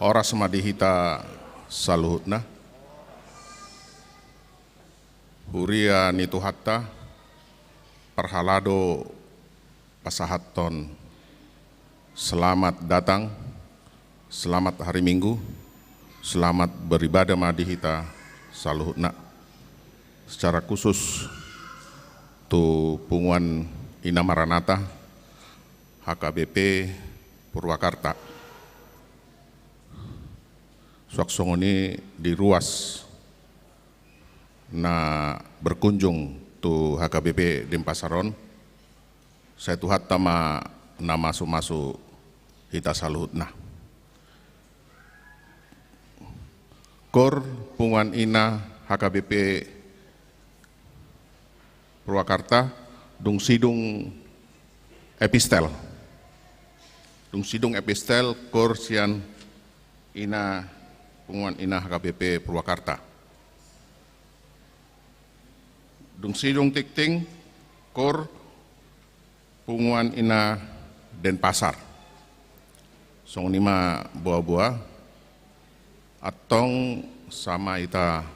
Ora samadihita saluhutna. Huria nituhatta perhalado pasahaton. Selamat datang, selamat hari Minggu, selamat beribadah madihita saluhutna. Secara khusus tu Punguan Ina Maranatha HKBP Purwakarta. Suaksongoni di ruas na berkunjung tu HKBP Denpasar. Saya tuhat tama na masuk hita saluhutna. Kor Punguan Ina HKBP Purwakarta dung sidung epistel. Dung sidung epistel kor sian ina Punguan Ina HKBP Purwakarta. Dung sidung tikting kor Punguan Ina Denpasar. Song nima buah-buah atong sama ita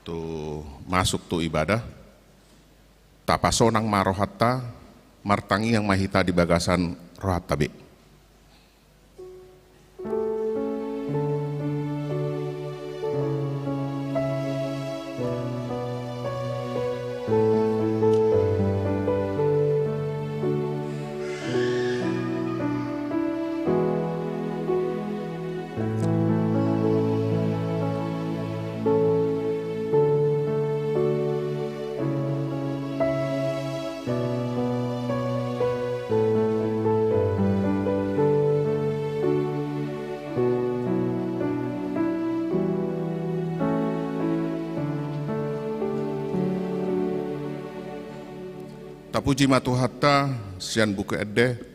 tu masuk tu ibadah. Tapasonang marohatta martangi yang mahita di bagasan rohat tabi. Tapuji matuhatta sian buku edde.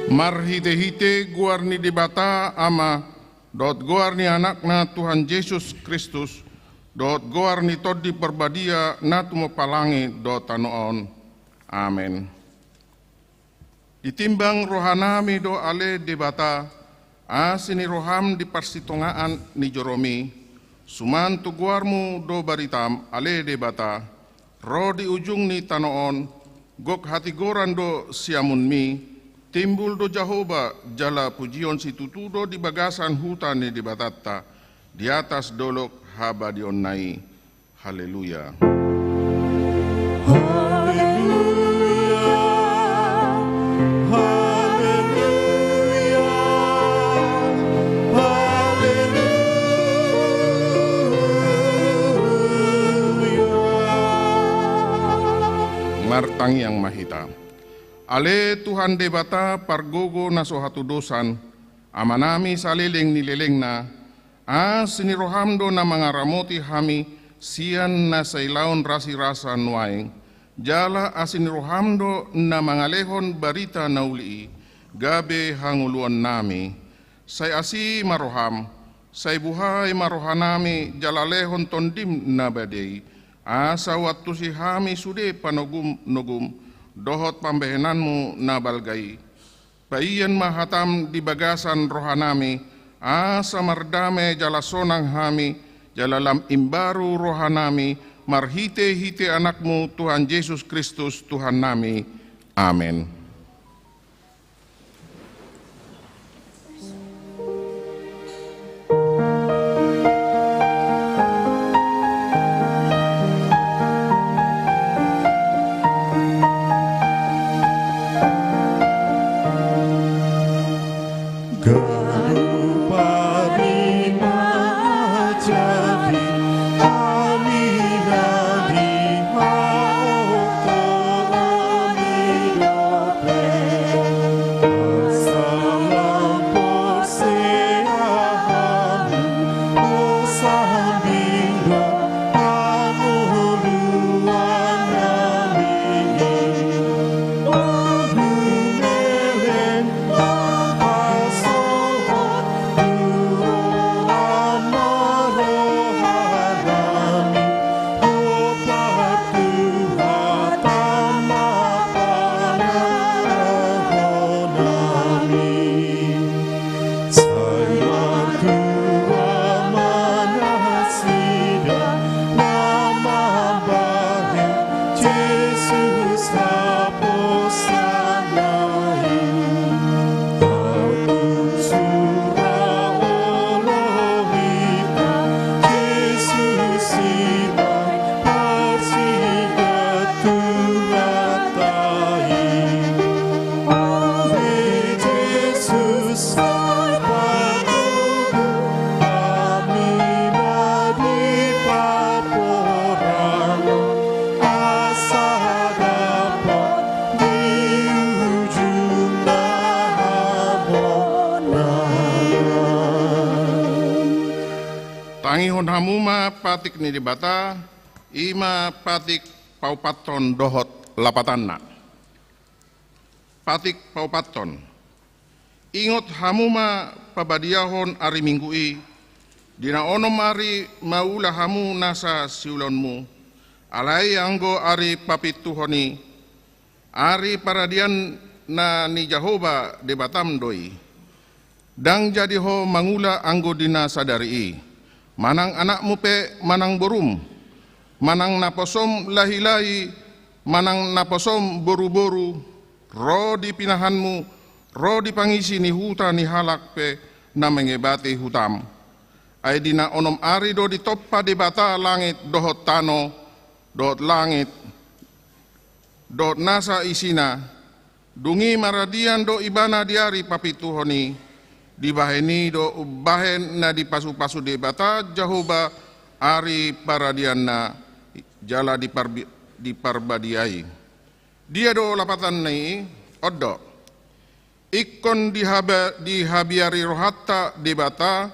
Marhite-hite guarni di bata ama dot goar ni anakna Tuhan Yesus Kristus, dot goar ni todi perbadia na tumapalangi dot tanoon. Amen. Ditimbang rohanami do ale debata, asini roham di persitongaan ni Joromi, suman tu guarmu do baritam ale debata, ro di ujung ni tanoon, gok hati goran do siamunmi, timbul do Jahoba jala pujion si tutudo di bagasan hutan ni debatata, di atas dolok haba dionai. Haleluya. Martang yang mahita. Ale Tuhan debata pargogo na sohatu dosan, amanami saliling nileleng na, sinirohamdo na mga ramoti hami, siyan na sa ilaon rasi-rasa nuaing, jala asinirohamdo na mga lehon barita na uli, gabe hanguluan nami, say asi maroham, say buhay marohanami, jala lehon tondim na badai, asa waktu si hami sude panogum-nogum, dohot pambehenanmu na balgai. Paiyan mahatam di bagasan rohanami, asa mardame jala sonang hami, jalalam imbaru rohanami, marhite-hite anakmu Tuhan Yesus Kristus Tuhan nami. Amin. Tangihon hamuma patik ni debata, ima patik paupaton dohot lapatanna. Patik paupaton. Ingot hamuma pabadiahon ari minggui, dina onom ari maula hamu nasa siulonmu, alai anggo ari papituhoni, ari paradian na ni Jahoba debatam doi, dang jadi ho mangula anggo dina sadari. Manang anakmu pe manang borum, manang naposom lahi-lahi, manang naposom boru-boru, ro di pinahanmu, ro di pangisi ni huta ni halak pe na mengebati hutam. Ay dina onom ari do di toppa di bata langit dohot tano, dohot langit, dohot nasa isina, dungi maradian do ibana diari papituhoni, di baheni do bahen na di pasu-pasu debata Jahoba ari paradian na jala di parbadiai. Dia do lapatan nai oddo. Ikon di habiari rohata debata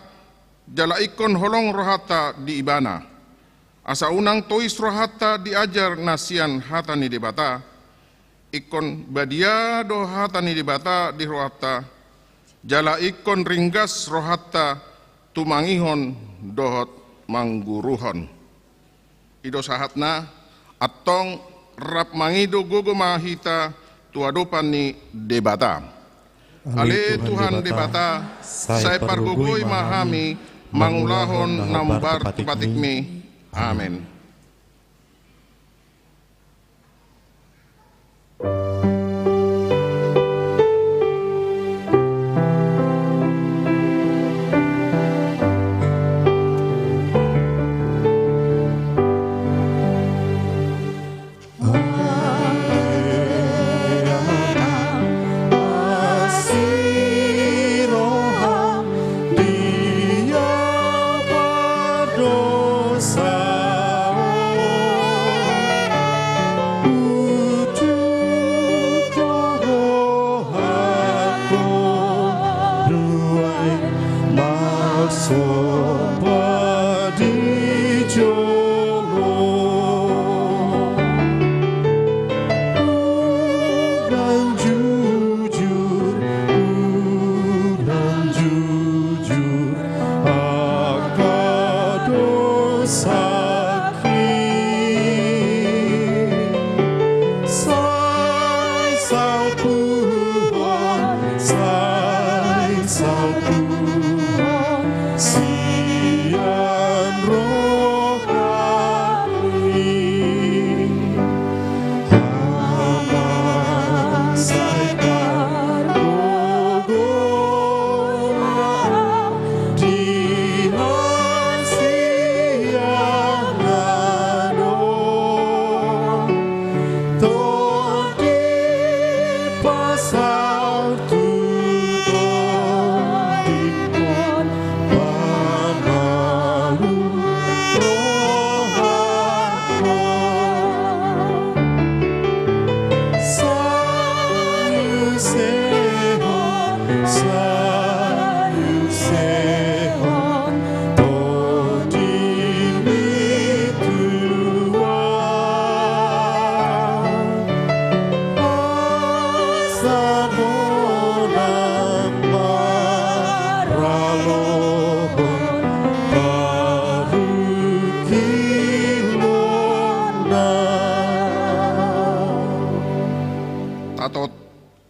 jala ikon holong rohata di ibana. Asa unang tois rohata diajar nasian hatani debata. Ikon badia do hatani debata di rohata. Jala ikon ringgas rohata tumangihon dohot mangguruhon. Ido sahatna atong rap mangido gogo mahita tuadopan ni debata. Ale Tuhan debata, saya pargugoi mahami mangulahon nambar tupatikmi. Amin.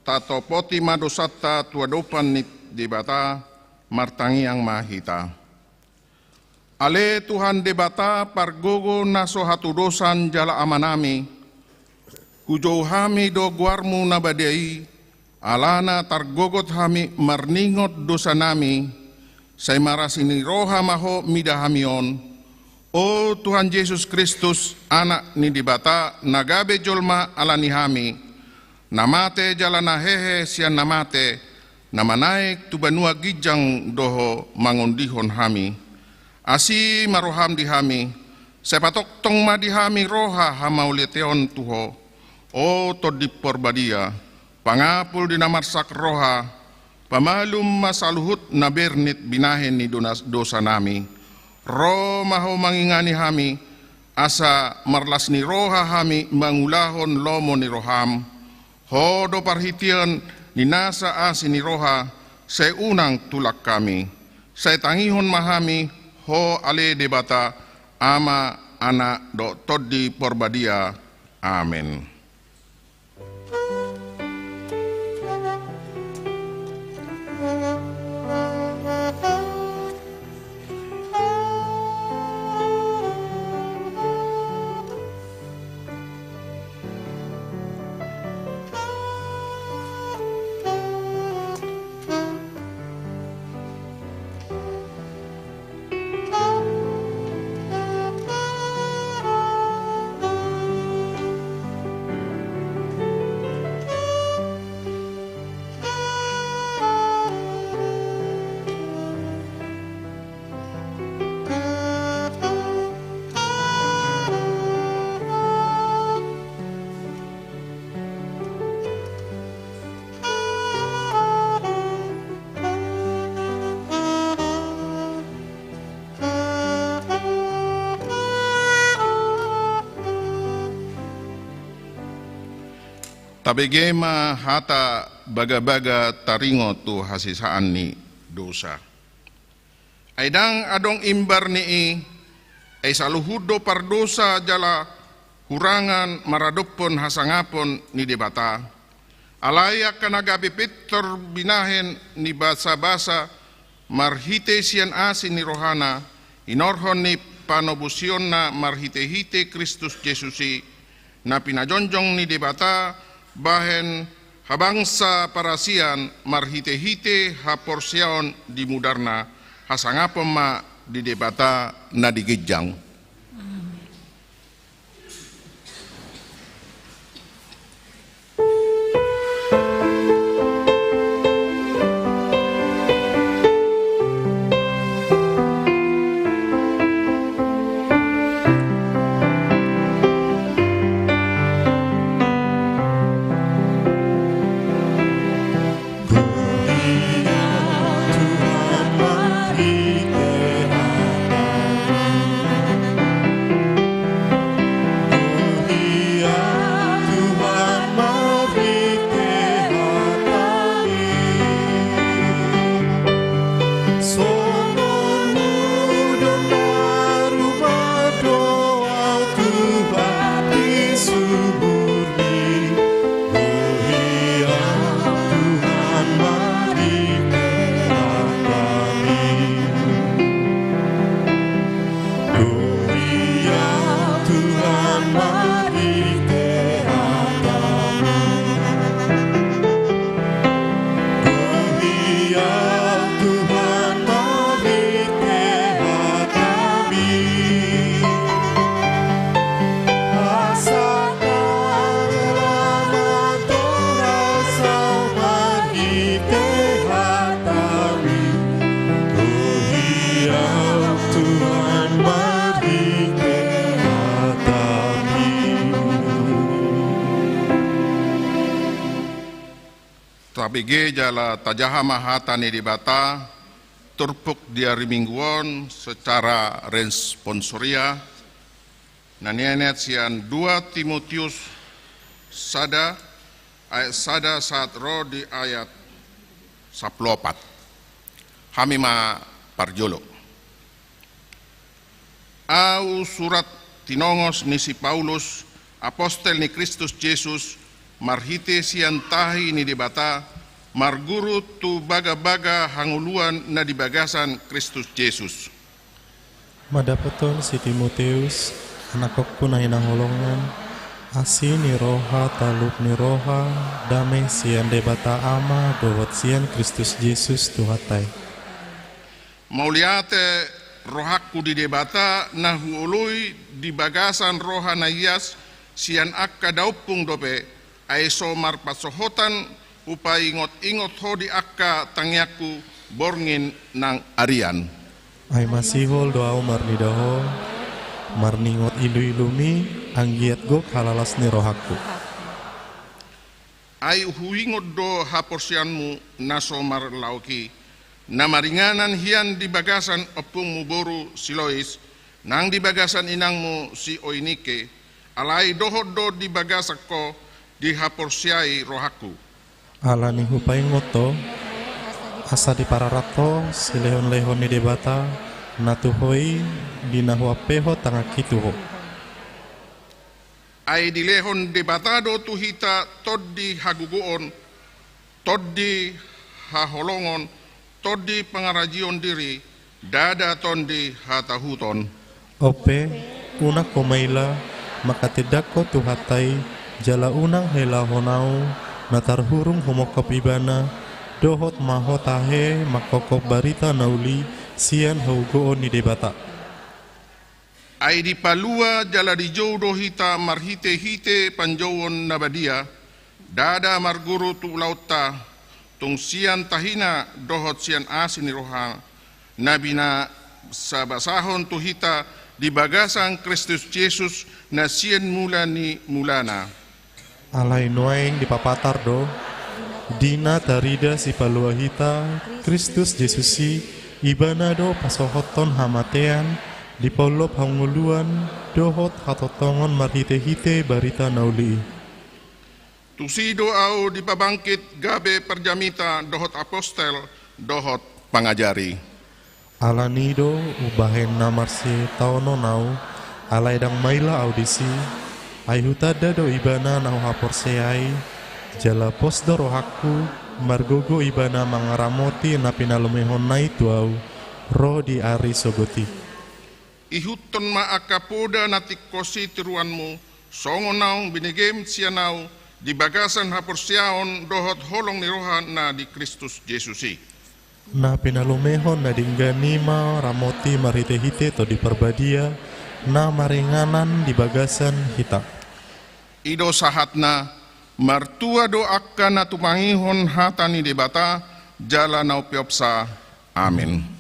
Tato poti madosata tuadopan nit debata martangi yang mahita. Ale Tuhan debata pargogo naso hatudosan jala amanami, kujou hami do guarmu nabadai, alana targogot hami marningot dosa nami, say marasini roha maho midahamion. O Tuhan Yesus Kristus, anak ni debata nagabe jolma alani hami, namate jalana hehe sian namate, namanaik tubanua gijang doho mangondihon hami. Asi maroham dihami, sepatok tong madihami roha hamauleteon tuho. O todip porbadia, pangapul dinamarsak roha, pamalum masaluhut nabernit binahen ni dosa nami. Roh maho mangingani hami, asa marlas ni roha hami mangulahon lomo ni roham. Hodo parhitian ni nasa asi ni roha, saya unang tulak kami. Saya tangihon mahami, ho ale debata, ama anak do todi porbadia. Amin. Tabegema hata baga-baga taringo tu hasisaan ni dosa. Aidang adong imbar nii, ay saluhudo pardosa jala hurangan maradopon hasangapon ni debata. Alaya kanagabi Peter binahen ni basa-basa marhite sian asin ni rohana, inorhon ni panobusion na marhite-hite Kristus Jesusi, na pinajonjong ni debata bahen habangsa parasian marhite-hite haporsiaon di mudarna, hasangapon ma di debata na digijang. Tabige jala tajahama hatani di bata turpuk dia rimingguon secara responsoria nanianet sian 2 Timotius sada ayat sada saat roh di ayat 14 hamima parjolo au surat tinongos ni si Paulus apostel ni Kristus Yesus marhite sian tahi ni debata marguru tu baga-baga hanguluan na dibagasan Kristus Yesus. Madapaton si Timoteus anakok pun na hinangholongan asin ni roha talup ni roha damai sian debata ama dohot sian Kristus Yesus tuhatay. Mauliate rohaku di debata na huului di bagasan roha na ias sian akka daupung dope aiso marpasohotan upay ingot-ingot ho di akka tangyaku borngin ng arian. Ay masihol doaw marnidaho marningot ilu-ilumi ang giat gok halalas ni rohaku. Ay huingot do haporsianmu naso marlauki na maringanan hiyan di bagasan opung muboru si Lois nang di bagasan inangmu si Oinike alay dohod do di bagasak ko di haporsiai rohaku. Ala ni hupay ngoto asa di pararato si lehon-lehon ni debata natuhoy dinahuapeho tangakituho. Ay di lehon debatado tuhita toddi haguguon toddi haholongon toddi pangarajion diri dada tondi hatahuton. Ope una komaila makatidako tuhatay jala unang helahonau natarhurung homokop ibana dohot mahotahe makokop barita nauli sian haugoon ni debata. Ay di palua jala di jodoh hita marhite-hite panjawon nabadia dada marguru tu lauta tung sian tahina dohot sian asin ni roha nabina sabasahon tu hita di bagasan Kristus Yesus na sian mula ni mulana. Alay noeng di papatar do dina tarida si paluahita Kristus Yesusi ibana do pasohoton hamatean di polop hanguluan dohot hatotongon marhite-hite barita nauli. Tusido au di pabangkit gabe perjamita dohot apostel dohot pangajari. Alanido ubahen namarsi tauno nau, alai dang maila audisi, ai hutada do ibana nau haporseai, jala posdo rohaku, margogo ibana mangaramoti napinalumehon nai tuau, roh di ari sogoti. Ihuton ma akapoda natikosi tiruanmu, songo naung binigem sianau, di bagasan haporsiaon dohot holong nirohan na di Kristus Yesusi. Na pinalumehon na dingganima ramoti marite-hite to di perbadia, na maringanan di bagasan hita. Ido sahatna, martua do akka na tumangihon hatani debata, jala nau piopsa. Amin.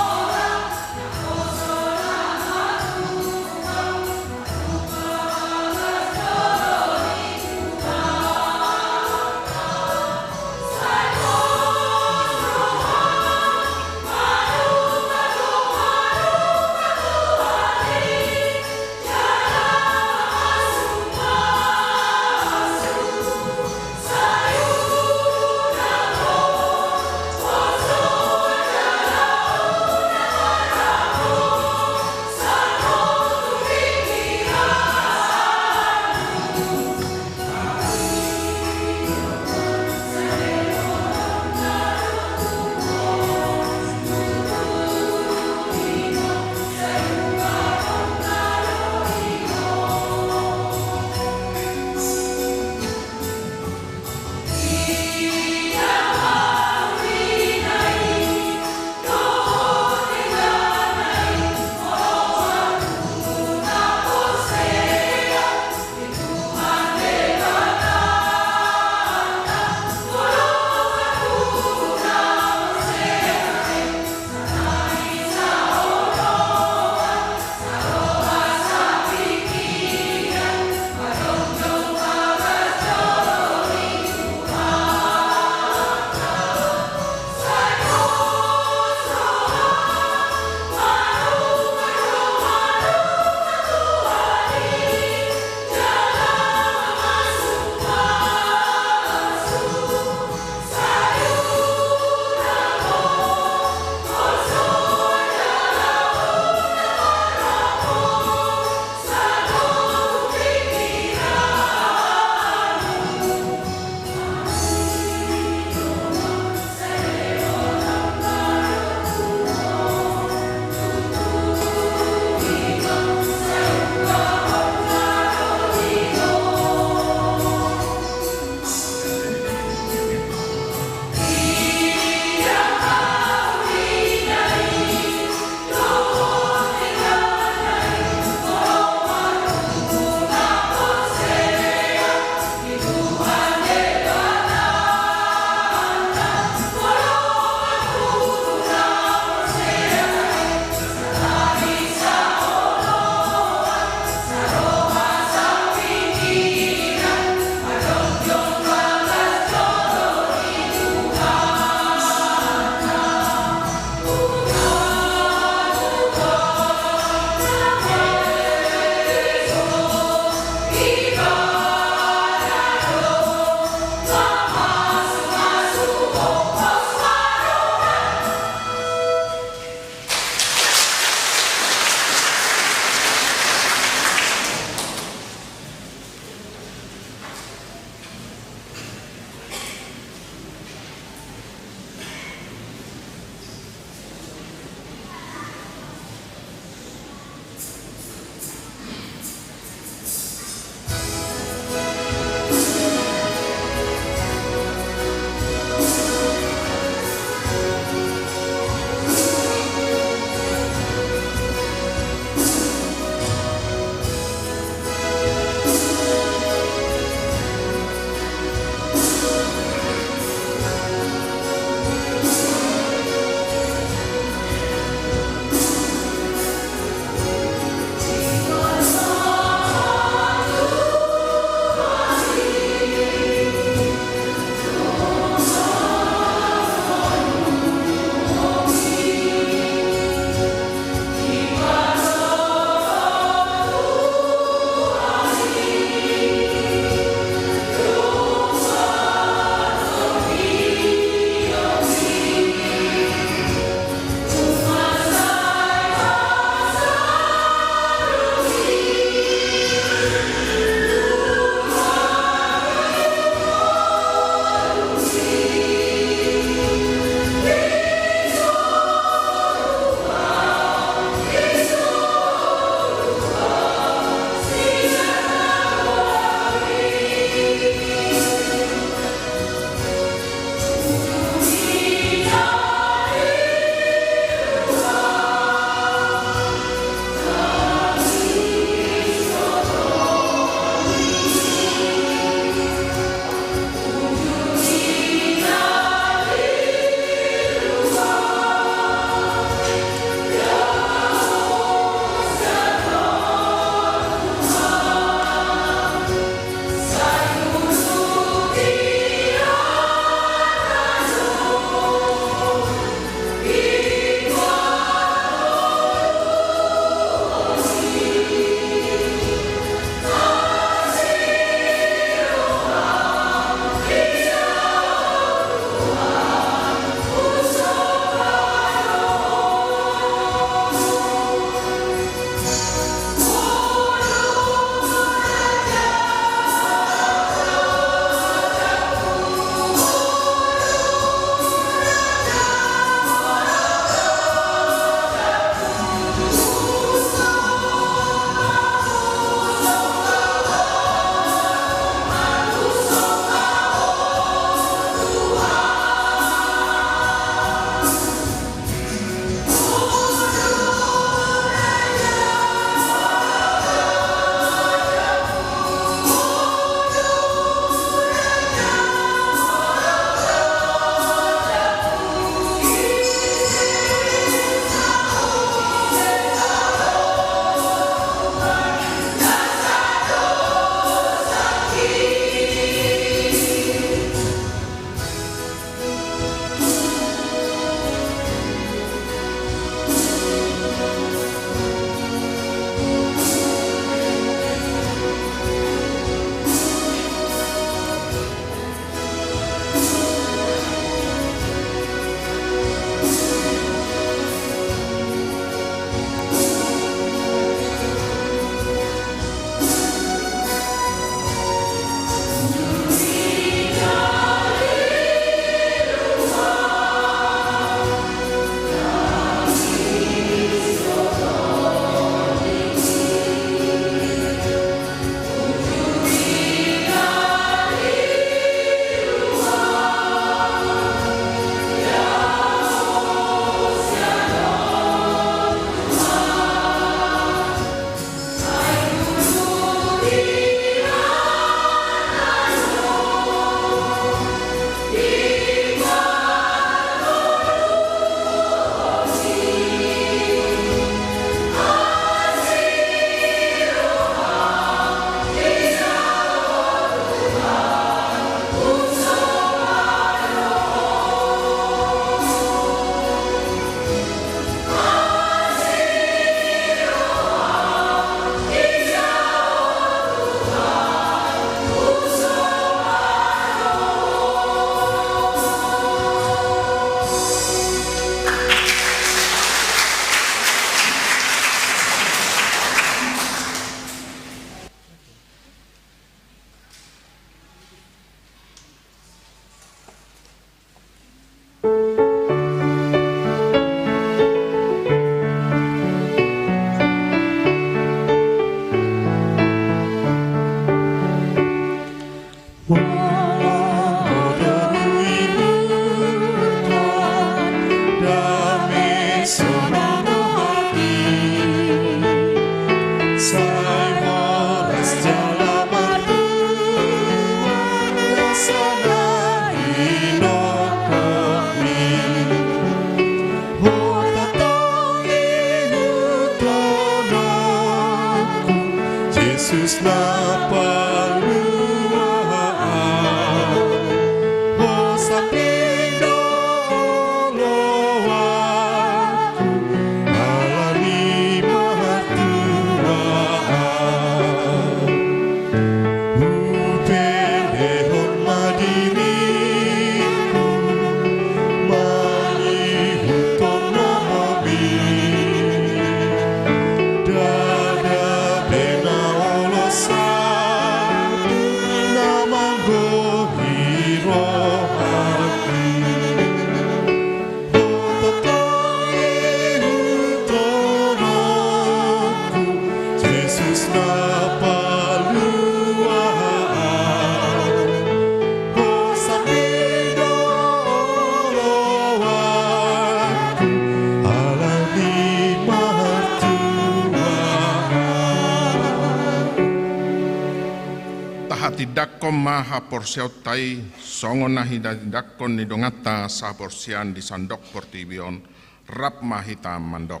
dakkom maha porsiaut tai songon nahi dakkon ni dongata sa porsian di sandok portibion rap mahita mandok.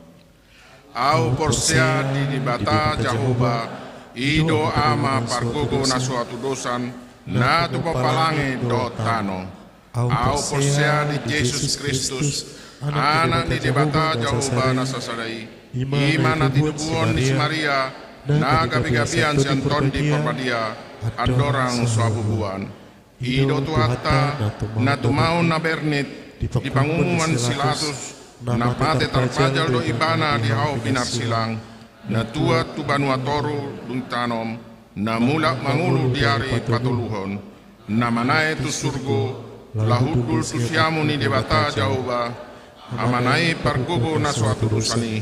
Au porsia di bata Jahoba ido ama pargogo na suatu dosan na tu papalange do tano. Au porsia di Yesus Kristus anak di bata Jahoba na sasadai imana di dubuon ni Maria na gabi-gabian si Anton di Porbadia adorang suabubuan ido tuata na tumaon na bernit di pangumuman silatus na pate tarpajal do ibana di hau pinar silang na tua tu banua toru duntanom na mulak mangulu diari patuluhon na manae tu surgo lahudul tu siamu ni debata Jahoba amanai pargogo na suatu dosani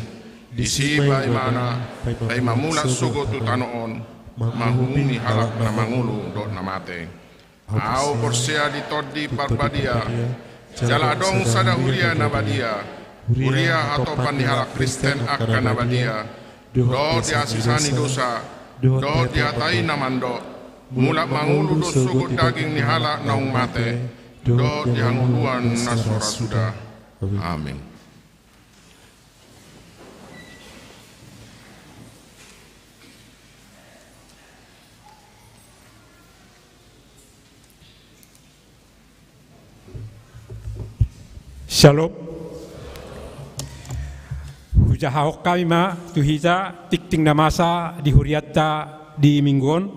disiba imana pai mamulak sogo tu tanoon mahumi halak na mangulu dot na mate. Au porsia di todi Porbadia jala dong sada huria na badia huria hatopan di halak Kristen akan na badia do di asisani dosa do di atai na mando mulak mangulu do sugut daging ni halak naung mate do di hanguluan na sora sudah. Amin. Shalom. Hujahau kami ma tuhita tikting namasa di huriata di mingguon.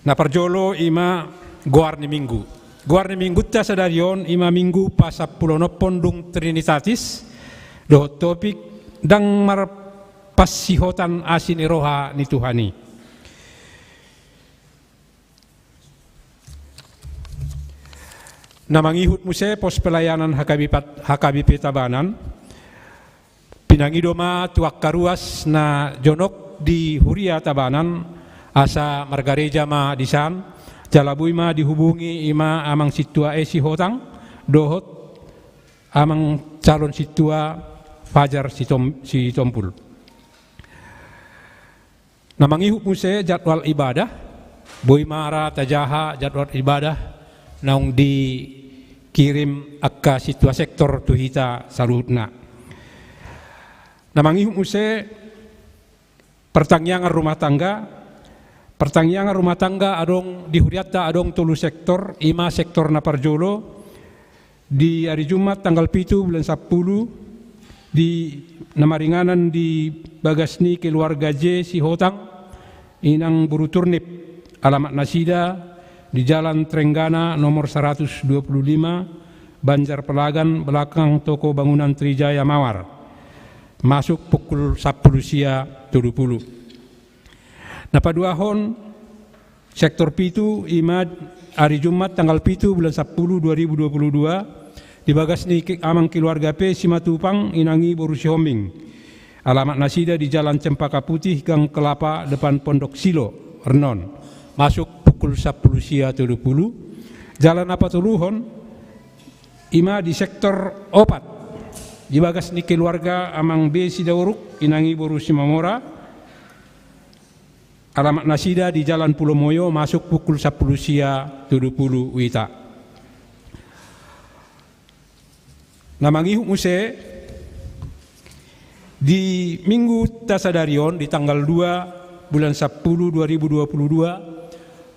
Na parjolo ima goar ni minggu. Goar ni minggu ta sadarion ima minggu pasapulonop pondung Trinitatis do topik dang mar pasihotan asin eroha ni Tuhani. Na mangihut muse pos pelayanan HKBP Tabanan pinangidoma tuak karuas na jonok di Huria Tabanan asa margareja ma disan jalabui ma dihubungi ima amang situa esi hotang dohot amang calon situa Fajar si Tompul. Na mangihut muse jadwal ibadah boy mara tajaha jadwal ibadah naung dikirim akka situa sektor tuhita salutna. Namangi muse pertangyangan rumah tangga adong di huriata adong tulu sektor ima sektor na parjolo di hari Jumat tanggal 7 bulan 10 di namaringanan di Bagasni keluarga J si Hotang inang buru turnip alamat Nasida di Jalan Trenggana nomor 125 Banjar Pelagan belakang toko bangunan Trijaya Mawar masuk pukul 10 siang 20. Nah paduahon sektor pitu imad hari Jumat tanggal 7 bulan 10 2022 di Bagasni amang keluarga P Simatupang inangi Borusi Hombing alamat Nasida di Jalan Cempaka Putih Gang Kelapa depan Pondok Silo Renon masuk pukul 10 siang 20. Jalan Apatuluhon ima di sektor opat di Bagasni keluarga amang B Sidauruk inangi Borusi Mamora alamat Nasida di Jalan Pulau Moyo masuk pukul 10 siang 20 wita. Namangi muse di Minggu Tasadarion di tanggal 2 bulan 10 2022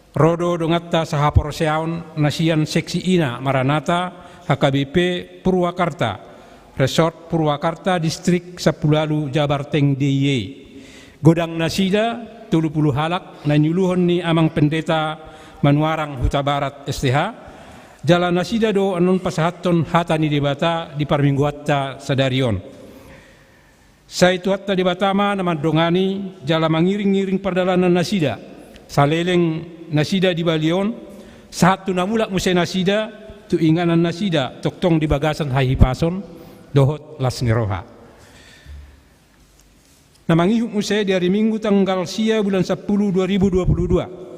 Rodo dongatta sahaporseaon nasian seksi ina Maranata HKBP Purwakarta Resort Purwakarta Distrik Sapulalu Jabarteng DIY Godang Nasida 30 halak na nyuluhon ni amang pendeta Manuarang Huta Barat STH Jalan Nasida do anon pasahaton hatani debata di parmingguatta sadarion. Saya itu hatta debatama naman dongani jala mangiring-ngiring perdalanan Nasida. Saleleng Nasida di Balion, satu namulak musai Nasida, tu inganan Nasida, toktong di bagasan Haihipason, dohot las neroha. Namangihuk musai dari Minggu tanggal sia bulan 10 2022.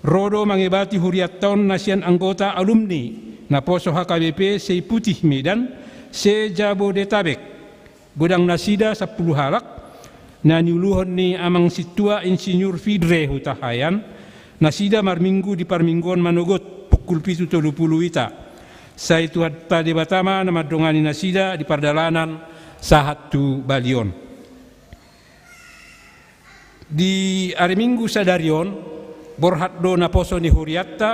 Rodo mengebati huriaton nasian anggota alumni na poso HKBP Sei Putih Medan, Se Jabodetabek, Godang Nasida 10 halak, na niuluhon ni amang situa Insinyur Fidre Hutahayan, Nasida marminggu di parmingguan manogot pukul 7.30 wita. Saitu hatta di Batama nama dongani nasida di pardalanan sahat tu Balion. Di hari Minggu sadarion borhat do naposo ni huriatta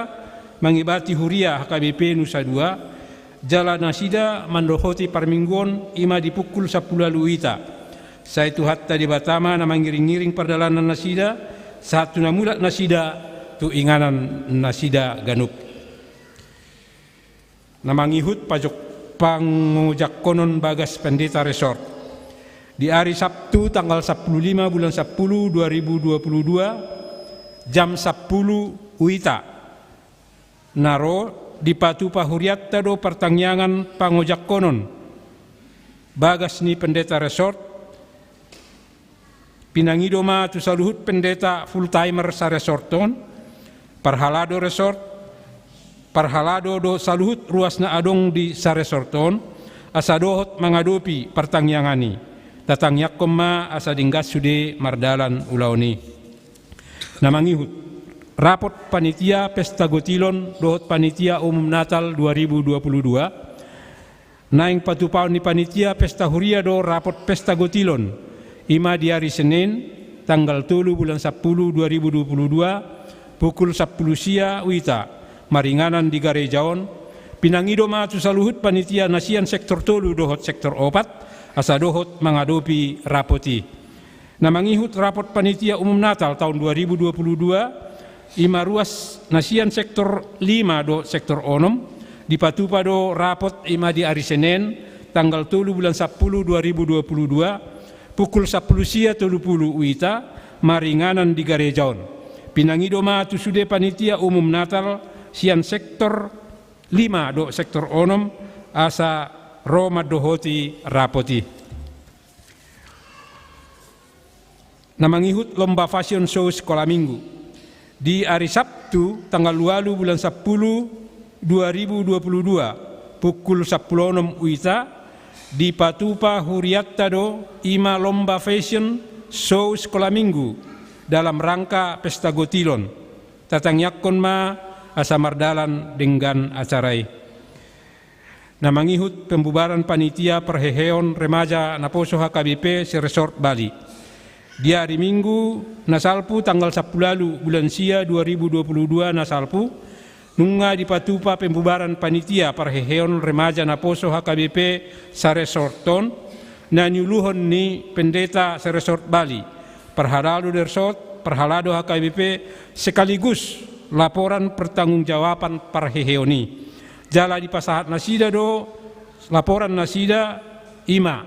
mangibati huria HKBP Nusa Dua jala nasida mandohoti parmingguan ima di pukul 10 wita. Saitu hatta di Batama nama ngiring-ngiring pardalanan nasida satu namulat nasida tu inganan nasida ganup. Namangihut pajok pangujak konon Bagas Pendeta Resort. Di hari Sabtu tanggal 15 bulan 10 2022 jam 10 wita. Naro di Patupa Huriatta do pertangyangan pangujak konon Bagas ni Pendeta Resort. Pinangidoma tu saluhut pendeta full timer sa resorton, parhalado resort, parhalado do saluhut ruas na adong di sa resorton, asa dohot mangadopi pertangyangani, tatangyak koma asa dinggas sude mardalan ulauni. Namangihut, rapot panitia Pesta Gotilon dohot panitia umum Natal 2022, naing patupaon ni panitia Pesta Huria do rapot Pesta Gotilon, ima di hari Senin, tanggal 3 bulan 10 2022, pukul 10 sia wita, maringanan di Garejaon, pinangido matu saluhut panitia nasian sektor tolu dohot sektor opat, asa dohot mengadopi rapoti. Namangihut rapot panitia umum Natal tahun 2022, ima ruas nasian sektor 5 do sektor onom, di Patupa do rapot ima di hari Senin, tanggal 3 bulan 10 2022, pukul 10 sia 30 wita, maringanan di Garejaon. Pinangido matu sude panitia umum Natal sian sektor 5 do sektor onom asa Roma dohoti rapoti. Namangihut lomba fashion show sekolah minggu. Di hari Sabtu tanggal 2 bulan 10 2022 pukul 10 wita di Patupa Huriatta do ima lomba fashion show sekolah minggu dalam rangka Pesta Gotilon. Tatangyakon ma asa mardalan dengan acarai. Namangihut pembubaran panitia perheheon remaja naposo HKBP si Resort Bali. Di hari Minggu nasalpu tanggal 10 bulan sia 2022 nasalpu nunga di Patupa pembubaran panitia perheheon remaja naposo HKBP sa resorton na nyuluhon ni pendeta sa Resort Bali. Perhalado resort, perhalado HKBP sekaligus laporan pertanggungjawaban perheheoni. Jala di pasahat nasida do laporan nasida ima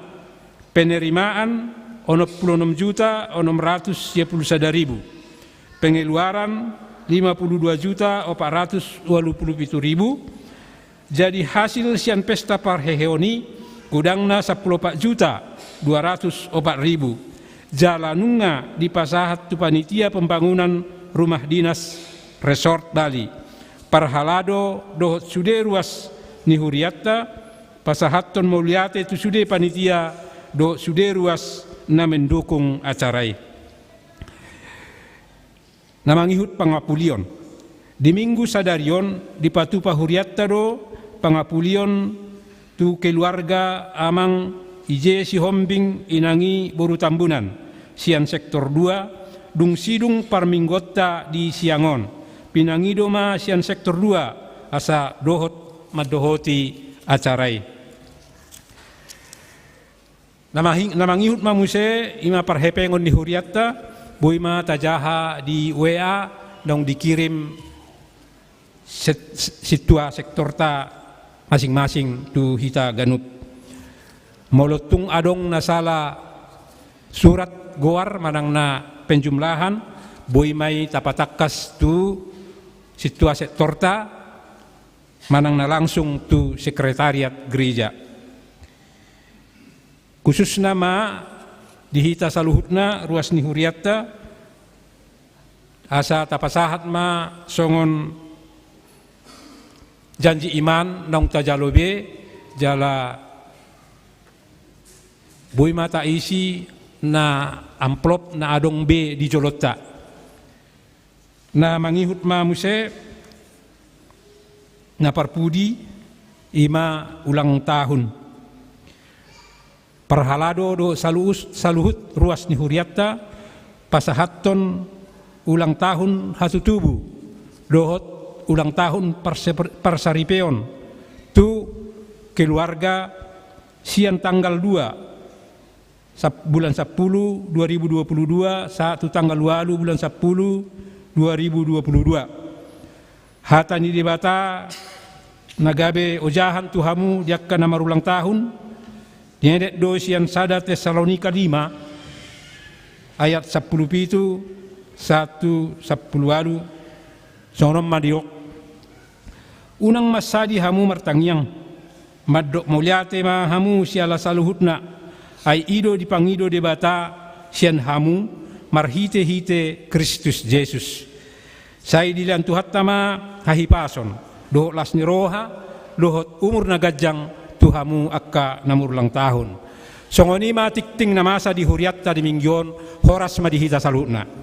penerimaan 66.691.000, pengeluaran 52.427.000. Jadi hasil sian pesta parheheoni kudangna 14.204.000. Jalanunga di pasahat tu panitia pembangunan rumah dinas Resort Bali. Parhalado dohot sude ruas ni Huriatta, pasahaton mauliate tu sude panitia do sude ruas na mendukung acarai. Namangihut pangapulion. Di Minggu sadarion di Patupa Huriatta do pangapulion tu keluarga amang ije si hombing inangi boru tambunan sian sektor 2 dung sidung parminggotta di Siangon. Pinangido ma sian sektor 2 asa dohot madohoti acarai. Namangihut mamuse ima parhepengon di Huriatta, boima tajaha di WA dong dikirim situa sektor ta masing-masing tu hita ganup. Molotung adong nasala surat goar manang na penjumlahan, boimai tapatakas tu situa sektor ta manang na langsung tu sekretariat gereja. Khusus nama dihita saluhutna ruas ni Huriatta asa tapasahat ma songon janji iman nong tajalobe jala boy mata isi na amplop na adong B di Jolotta. na mangihut mamuse na parpudi ima ulang tahun. Parhalado do saluhut ruas ni huriatta pasahatton ulang tahun hatutubu dohot ulang tahun parsaripeon tu keluarga siang tanggal 2 bulan 10 2022 satu tanggal 8 bulan 10 2022 hatani dibata nagabe ojahan tuhamu jakka nama ulang tahun nyedek dosian sada Tesalonika 5 ayat 10 pitu 1 10 sonom madiok unang masadi hamu martangyang maddok mulyate ma hamu siala saluhutna ai ido dipangido debata sian hamu marhite-hite Kristus Yesus. Sai dilan tuhat tama hahipason dohot lasni roha dohot umur nagajang tuhamu akka namur ulang tahun. Songoni ma tikting na masa di huriatta di minggion horas madihita salutna.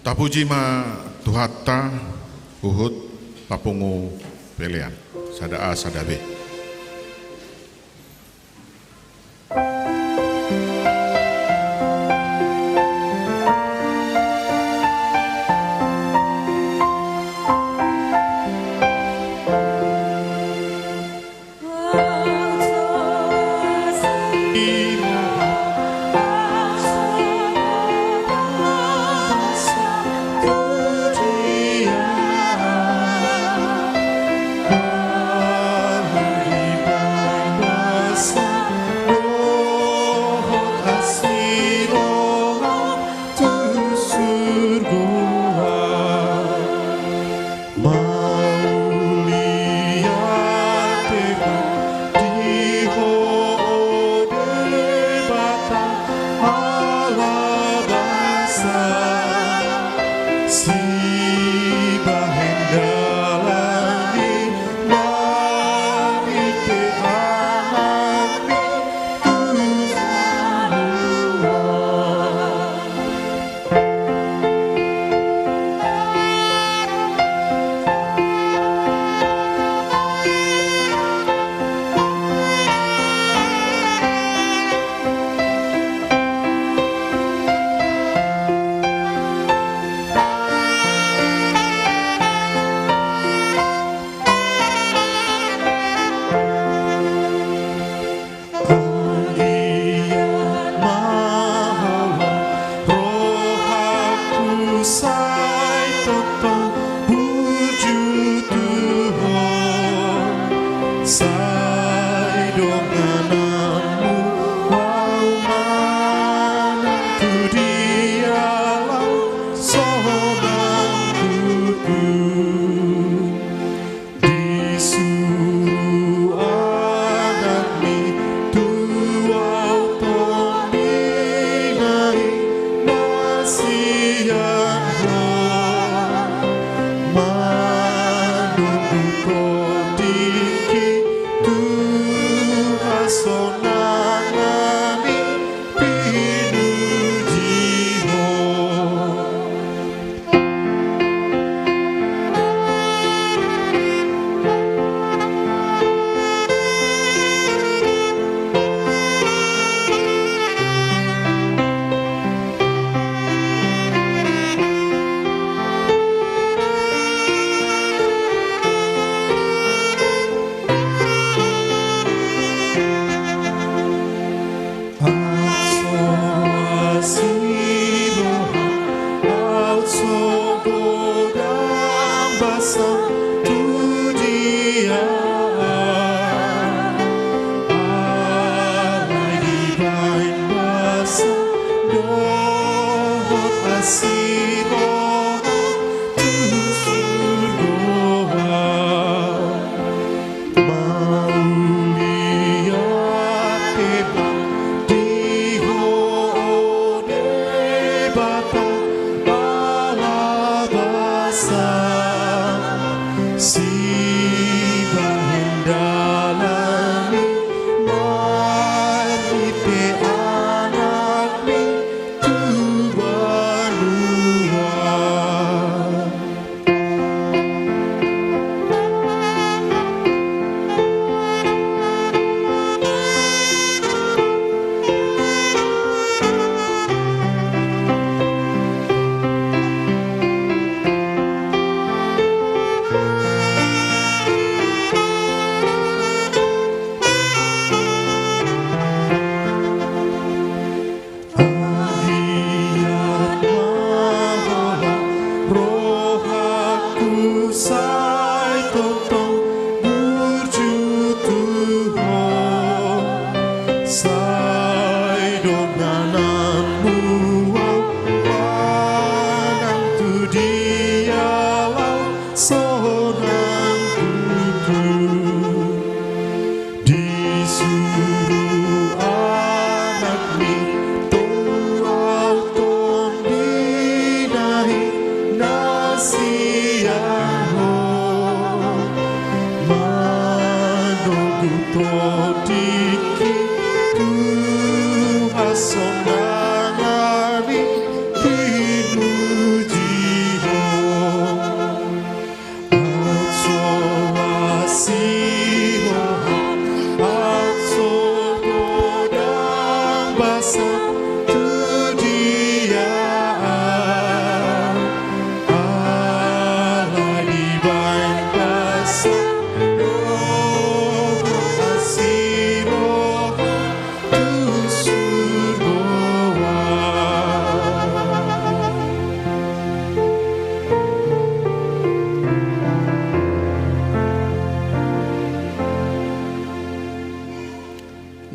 Tapuji ma tuhatta uhut papungu pelean sada A sada B.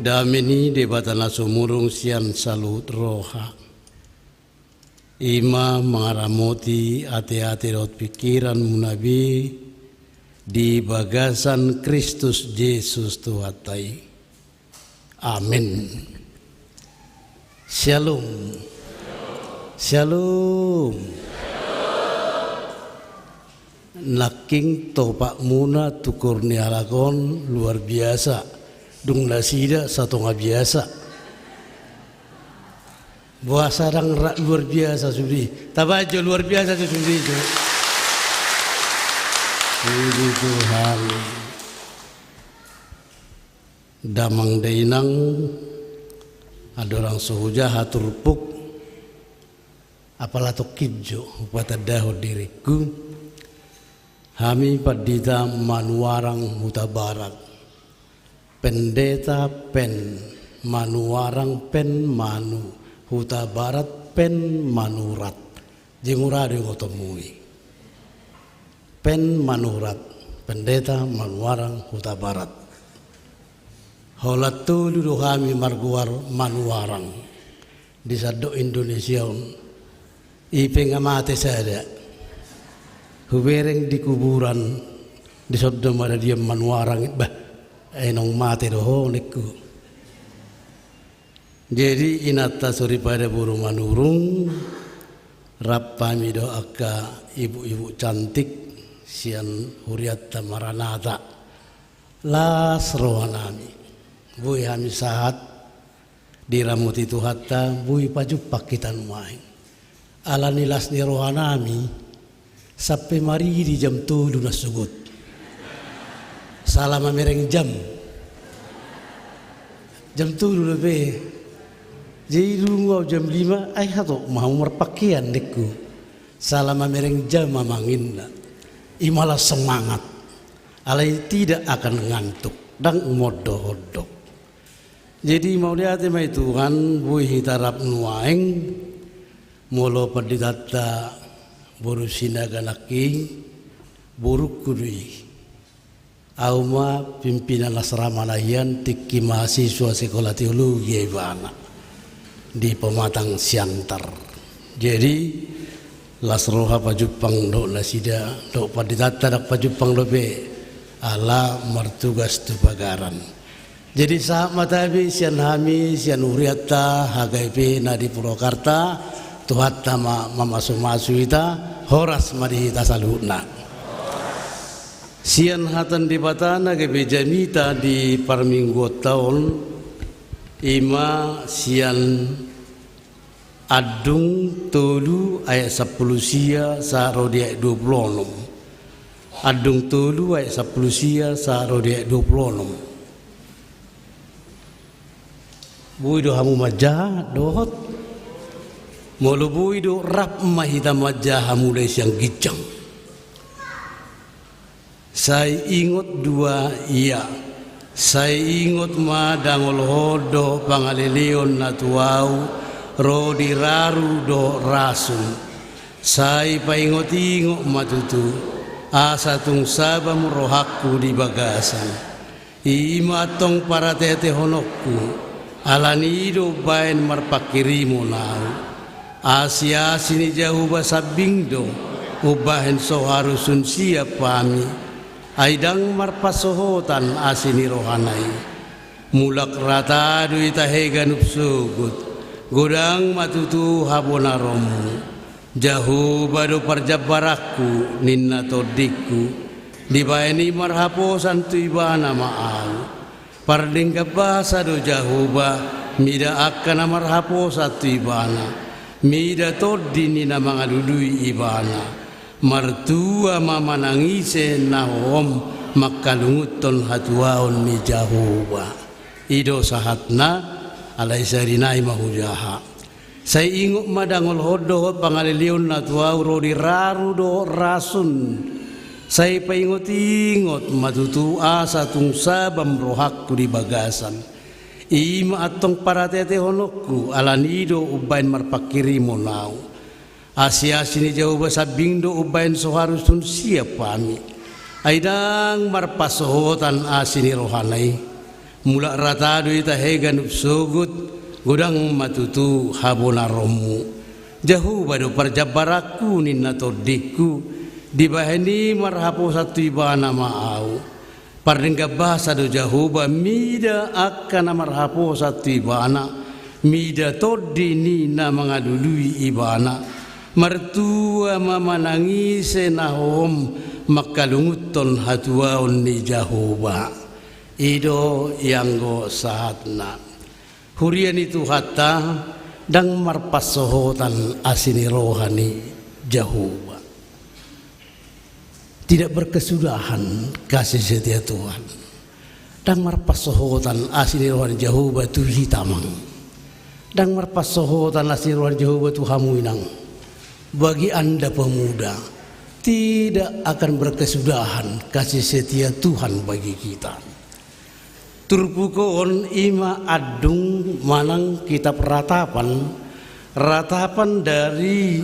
damini debatana sumurung sian salut roha. Ima mengaramoti ate-ate rot pikiran munabi di bagasan Kristus Yesus Tuhatai. Amin. Shalom. Shalom. Naking topak muna tukur nialakon luar biasa. Dung nasida satu nggak biasa. Buah sarang luar biasa sudi. Tabajo luar biasa sudi itu. Puji Tuhan. Damang dainang ada orang suhuja hatur puk apalah to kijo upata daho diriku hami padita manuarang huta barat pendeta pen manuarang pen manu huta barat pen manurat jengurade ngotomui pen manurat pendeta manuarang huta barat holatu ludu kami marguar manuarang di sado Indonesia ipeng amate saya hubereng di kuburan di sabda mana dia manuarang bah enong mate doho neku jadi inata suri pada burung manurung rapami doaka ibu-ibu cantik sian huriata maranata las rohanami bui hami sahat diramuti Tuhatta bui pajupak kita nuaing ala nilas ni rohanami sampai mari di jam 7 nasugut salam mereng jam 7 lebih jadi dulu jam 5 ay hato mau merpakaian deku salam mereng jam mamangin imalah semangat alai tidak akan ngantuk dan modoh-hodok. Jadi mau lihat mai Tuhan bui hitarap nuaing molo padidata boru sinaga laki buruk kudui auma pimpinan asrama lahian tiki mahasiswa sekolah teologi ibana di Pematang Siantar. Jadi lasroha pajupang do nasida do padidata dak pajupang lobe ala martugas tu pagaran. Jadi sahabat matabi sian hami sian uriata hagaipe nadi Purwakarta Tuhatta mama sumasuita horas madi tasaluna. Sian hatan di batana ke bejamita di parminggu tahun ima sian adung tolu ayat 10 sia sa rodia 26. Adung tolu ayat 10 sia sa rodia 26. Bui do hamu majah dohot molo bui do rap mahita majah hamu le siang gijang saya ingot dua iya saya ingot madangol hodo pangalilion natuau rodi raru do rasun saya paingot-ingot matutu asa tung sabam rohaku di bagasan imatong para tete honokku alanido bain marpakirimu nau Asia sini jauh basabingdo ubahen soharusun siap pami aidang marpasohotan asini rohanai mulak rata duita hegan upsugut godang matutu habonaromu jauh badu parjabaraku ninna todiku dibaini marhaposan tuibana maau pardingka bahasa do jahuba mida akan marhapo satu ibana mida todini na mga dudui ibana martua mama nangise na hom makalunguton hatuaon ni jahuba ido sahatna alai sarinai mahujaha saya ingut madangol hodo pangalilion na tuau rodi raru do rasun saya paingot-ingot matutu asa tung sabam rohakku di bagasan ima atong para tete honokku alanido ubain marpakiri monau asia sini jauh basabindo ubain soharusun siap pami aidang marpasohotan asini rohanai Mula ratado ita hegan upsugut gudang matutu habona romu. Jauh badu perjabaraku ninna todiku dibahani marhapo satu ibana maau. Pardingga bahasa do jahuba mida akan marhapo satu ibana mida todi nina mengadului ibana. Mertua mama nangis nahom makalunguton hatuaon ni jahuba. Ido yang go saatna hurian itu hatta dang marpasohotan asini rohani Jahuba tidak berkesudahan kasih setia Tuhan dang marpasohotan asini rohani Jahuba tu hitamang dang marpasohotan asini rohani Jahuba tu hamuinang. Bagi anda pemuda tidak akan berkesudahan kasih setia Tuhan bagi kita. Turpukon ima adung manang kitab ratapan dari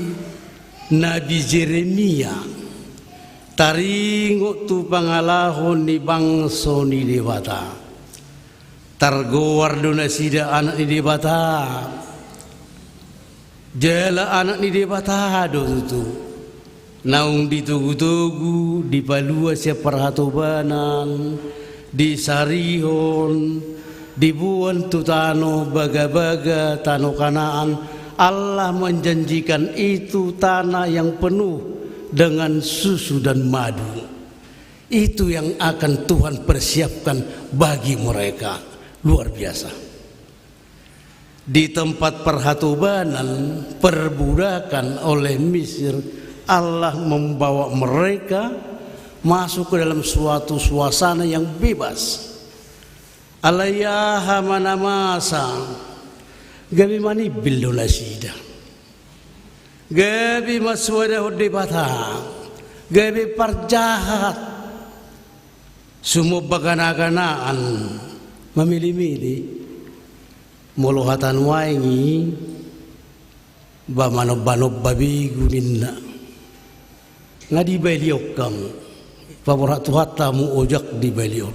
Nabi Jeremia taringo tu pangalahon ni bangso ni dewata targowar dona sida anak ni dewata jala anak ni dewata do tu naung ditugu-tugu di palua siap perhatobanan di sarihon dibuan tu tano baga-baga tano Kanaan. Allah menjanjikan itu tanah yang penuh dengan susu dan madu. Itu yang akan Tuhan persiapkan bagi mereka. Luar biasa. Di tempat perhatobanan perbudakan oleh Mesir, Allah membawa mereka masuk ke dalam suatu suasana yang bebas. Alayaha mana masa gabi mani bildona sida gabi maswada hodde bata gabi parjahat semua bagana-ganaan memilih-milih molohatan waingi bamanob-banob babi guninna ngadi beliok kamu Pamorak tuhata mu ojak di belion.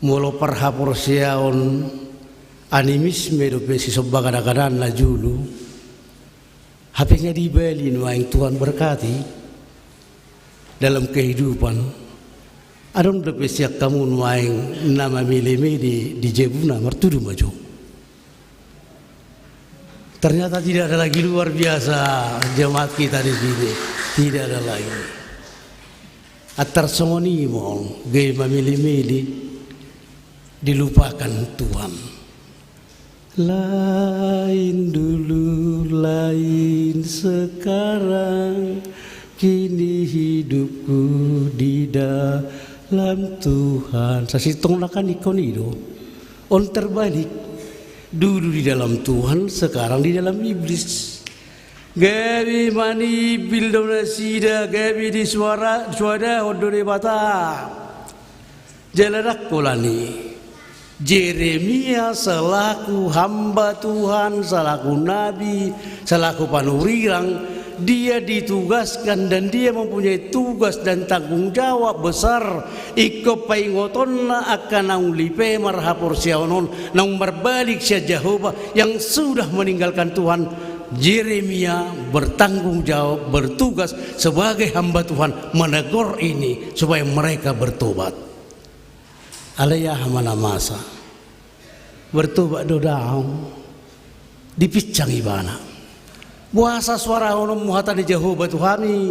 Molo perhapor siaon animisme do pesi sobagada-gadan la julu. Hapenya di belin wa yang Tuhan berkati dalam kehidupan. Adon do pesi kamu wa yang nama milih-milih di jebuna mertudu maju. Ternyata tidak ada lagi luar biasa jemaat kita di sini. Tidak ada lagi. Atar songonimo gay mamili-mili dilupakan Tuhan. Lain dulu, lain sekarang, kini hidupku di dalam Tuhan. Sasitong lakan ikon itu on terbalik. Dulu di dalam Tuhan, sekarang di dalam iblis. Gabi mani bildona sida gabi di suara hodore bata jalarak kolani Jeremia selaku hamba Tuhan, selaku nabi, selaku panurirang, dia ditugaskan dan dia mempunyai tugas dan tanggung jawab besar. Iko paingotonna akan naung lipe marhapor siaonon naung berbalik sia Jehovah yang sudah meninggalkan Tuhan. Jeremia bertanggung jawab, bertugas sebagai hamba Tuhan menegur ini supaya mereka bertobat. Alaya mana masa bertobat dodaung dipicang ibana. Buasa suara ono muhata di Jehovah Tuhani.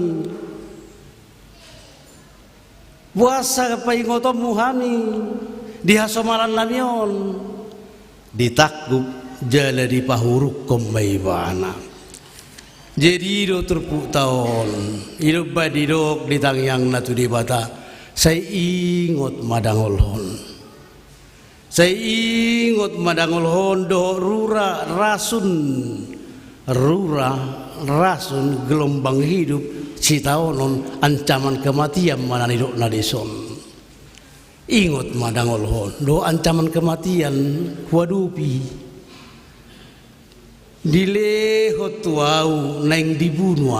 Buasa paingotom muhami di hasomalan namion ditakub jala di pahuruk kombaibana. Jadi do terpuk tahun hidup badidok di tangyang natu di bata. Saya ingot madangolhon. Saya ingot madangolhon do rura rasun gelombang hidup citaonon ancaman kematian mananidok nadison. Ingot madangolhon do ancaman kematian kuadupi. Dilehot tuau neng dibunuh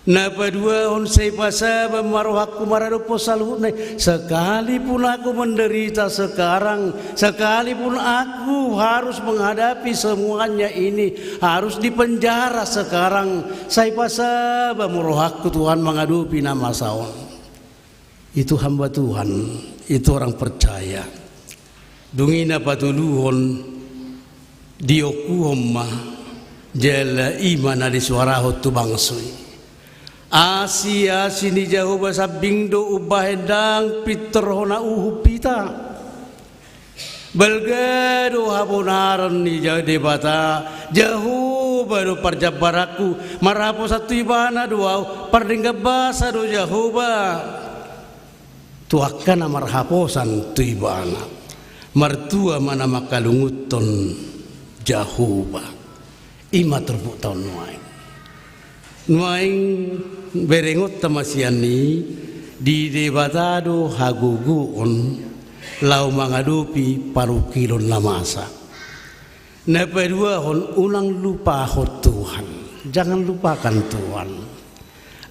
Napa dua on saya pasa bemarohaku maradopo saluhne. Sekalipun aku menderita sekarang, sekalipun aku harus menghadapi semuanya ini, harus dipenjara sekarang, saya pasa bemarohaku Tuhan menghadapi nama saon. Itu hamba Tuhan, itu orang percaya. Dungina patuluhon diokuhomma jala imana di suara hotu bangsui. Asia sini jauh bahasa bingdo ubah endang piterhona uhupita belgado habonaran ni jauh debata jauh baru parjabaraku marapo satu ibana dua pardingga basa do jauh ba tuakan marhaposan tu ibana mertua mana makalunguton jauh ba ima terbuk tahun nuaing berengot tamasiani di debatado haguguon lau menghadapi paru kilon lamasa. Napa dua hon ulang lupa hot Tuhan, jangan lupakan Tuhan.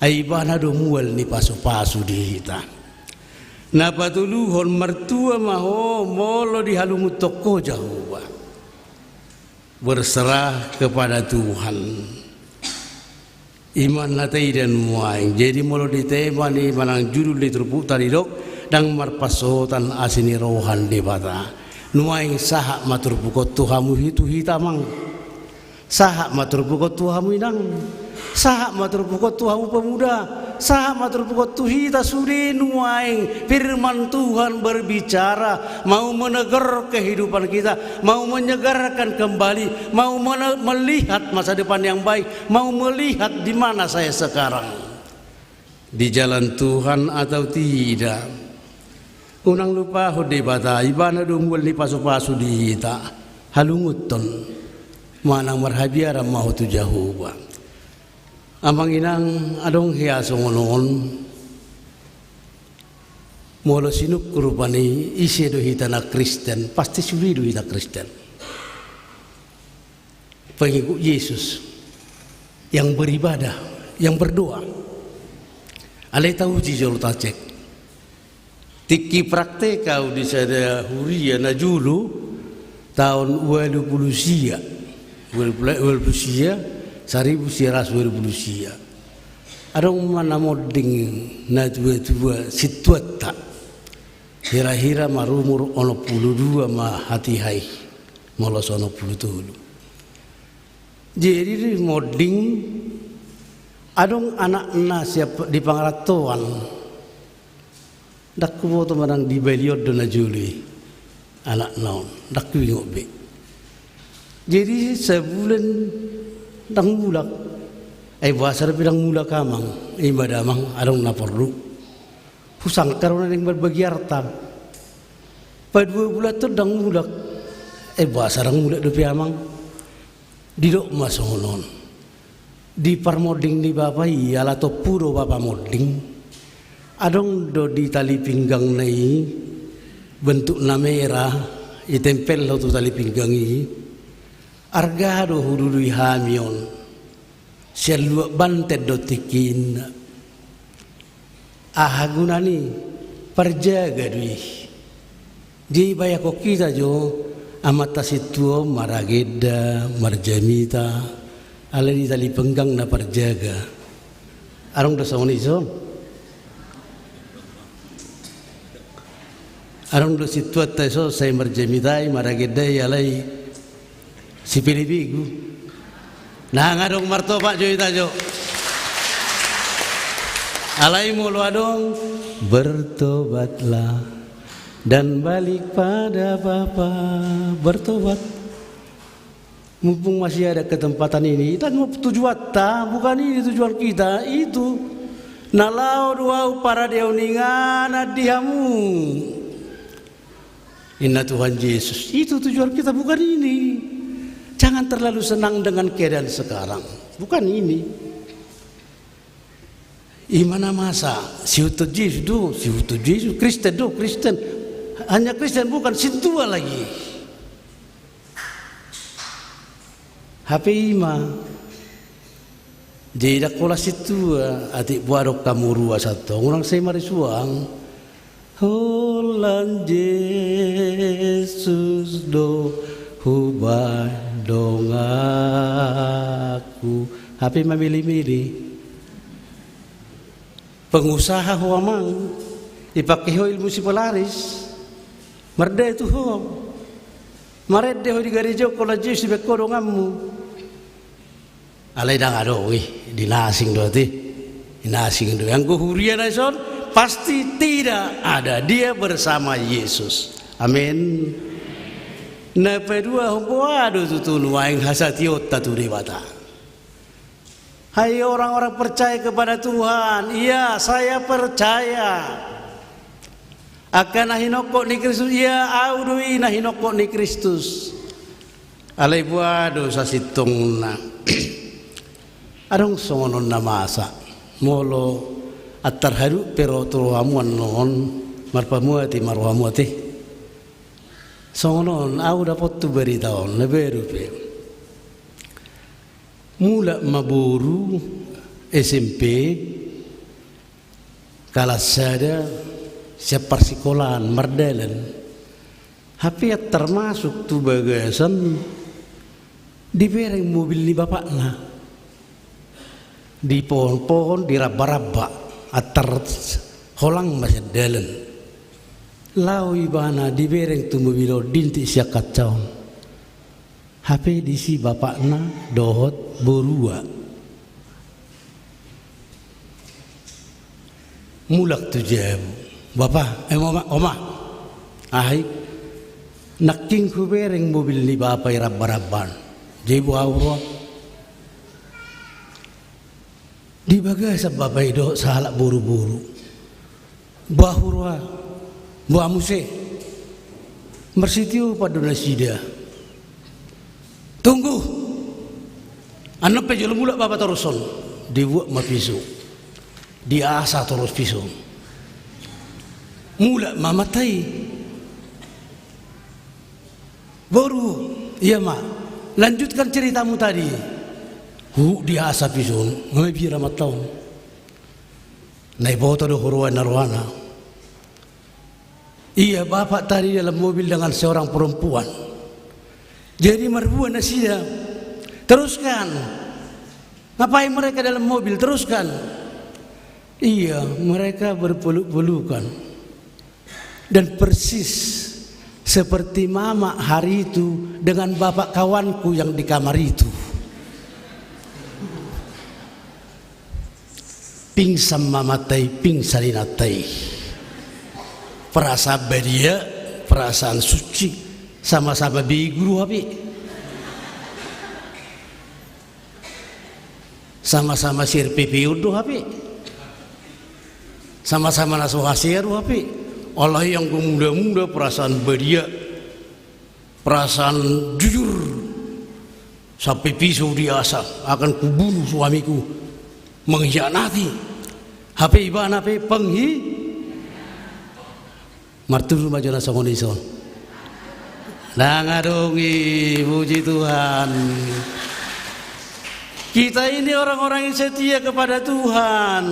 Aibana do mual ni pasu-pasu di hita. Napa tulu hon mertua maho molo di halumut toko jauh berserah kepada Tuhan. Iman natai dan muaing jadi molo ditema ni manang judul diterpuk tadi dok dang marpasotan asini rohan debata nuaing sahak matur pukot tuhamu itu hitamang sahak matur pukot tuhamu inang sahak matur pukot tuhamu pemuda sahak matur pukot tuhita sudi nuaing firman Tuhan berbicara mau menegar kehidupan kita mau menyegarkan kembali mau melihat masa depan yang baik mau melihat di mana saya sekarang di jalan Tuhan atau tidak. Unang lupa ho debata ibana dungwal ni pasu-pasu di hita halunguton manang marhabiara mahu tu jahuba amang inang adong hiaso ngonon molo sinuk kurupani isi do hita na Kristen pasti suri do hita Kristen pengikut Yesus yang beribadah yang berdoa alai tahu jijol tacek tiki praktek kau di sada huria na julu tahun 20 sia 20 sia 1120 sia adong mana moding na tua situata hira-hira marumur ono 22 ma hati hai molos ono 27 jadi moding adong anak siap di pangaratoan dak kuwo to manang di beliod do na juli anak naon dak kuwingok be jadi sebulan dang mulak basar bidang mulak kamang ibadamang adong na perlu pusang karona ning berbagi harta pa 2 bulan to dang mulak basar ang mulak do piamang didok masonon di parmoding ni bapa iyalah to puro bapa moding adong do di tali pinggang nai bentuk na merah itempel lo tu tali pinggang i arga do hudului hamion selua bantet do tikin ahagunani perjaga dui di bayako kita jo amata situo marageda marjamita ale di tali pinggang na perjaga arong do sawoni so arong do situata so saya marjamitai maragedai alai si pilipigu nah ngadong martoba jo ita jo alai mulu adong bertobatlah dan balik pada Bapa bertobat mumpung masih ada kesempatan ini dan tujuan bukan ini tujuan kita itu nalau dua para deuningan adihamu Inna Tuhan Yesus itu tujuan kita bukan ini. Jangan terlalu senang dengan keadaan sekarang. Bukan ini. Imana masa siutu Yesus Kristen Kristen hanya Kristen bukan sintua lagi. HP ima Jadi kolas itu atik buarok kamurua satu orang saya mari suang. Holan Yesus do hubah dong aku. Tapi memilih-milih. Pengusaha huamang dipakai ho ilmu sipolaris. Marda itu ho. Maret deh di gereja kolas Yesus bekodongamu. Alai dah ada, dinasing doa dinasing doa. Yang kuhurian naison pasti tidak ada, dia bersama Yesus. Amin. Nah kedua hukuadu tu nuaing hasatiot tatu dewata. Hai orang-orang percaya kepada Tuhan, iya saya percaya. Akan nahinokok ni Kristus, iya audui nahinokok ni Kristus. Alai buado sasitung na. Adong songonon na masa molo atar haru pero turuhamuan non marpamuati marwamuati songonon au dapat tu beritaon neberu pe mula maburu SMP kalasada siap persikolan mardelen tapi termasuk tu bagasan dibereng mobil ni bapakna di pohon-pohon di raba-raba atar holang masih delen lau ibana dibereng tu mobil dinti sia kacau HP disi bapakna dohot borua mulak tu jam bapak oma ahai naking ku bereng mobil ni bapak raba-raban jebu auro di bagasa bapak itu salah buru-buru bahurwa buah muse mersitiu pada nasida tunggu anak pejol mula bapak teruson dibuat mapisu diasa terus pisu mula mamatai baru iya mak lanjutkan ceritamu tadi dia asa pisun, ngai bira matau. Nai boto do huruan narwana. Iya bapak tadi dalam mobil dengan seorang perempuan. Jadi merbuan nasida. Teruskan. Ngapain mereka dalam mobil? Teruskan. Iya mereka berpeluk-pelukan. Dan persis seperti mama hari itu dengan bapak kawanku yang di kamar itu. Pingsan mamatai, pingsan inatai. Perasaan beria, perasaan suci, sama-sama biguru api. Sama-sama sirpipi uduh api. Sama-sama nasu hasiru api. Allah yang muda-muda perasaan beria, perasaan jujur. Sampai pisau diasa akan kubunuh suamiku. Mengkhianati HP iban HP penghi martur majana songonison nah ngadongi puji Tuhan kita ini orang-orang yang setia kepada Tuhan.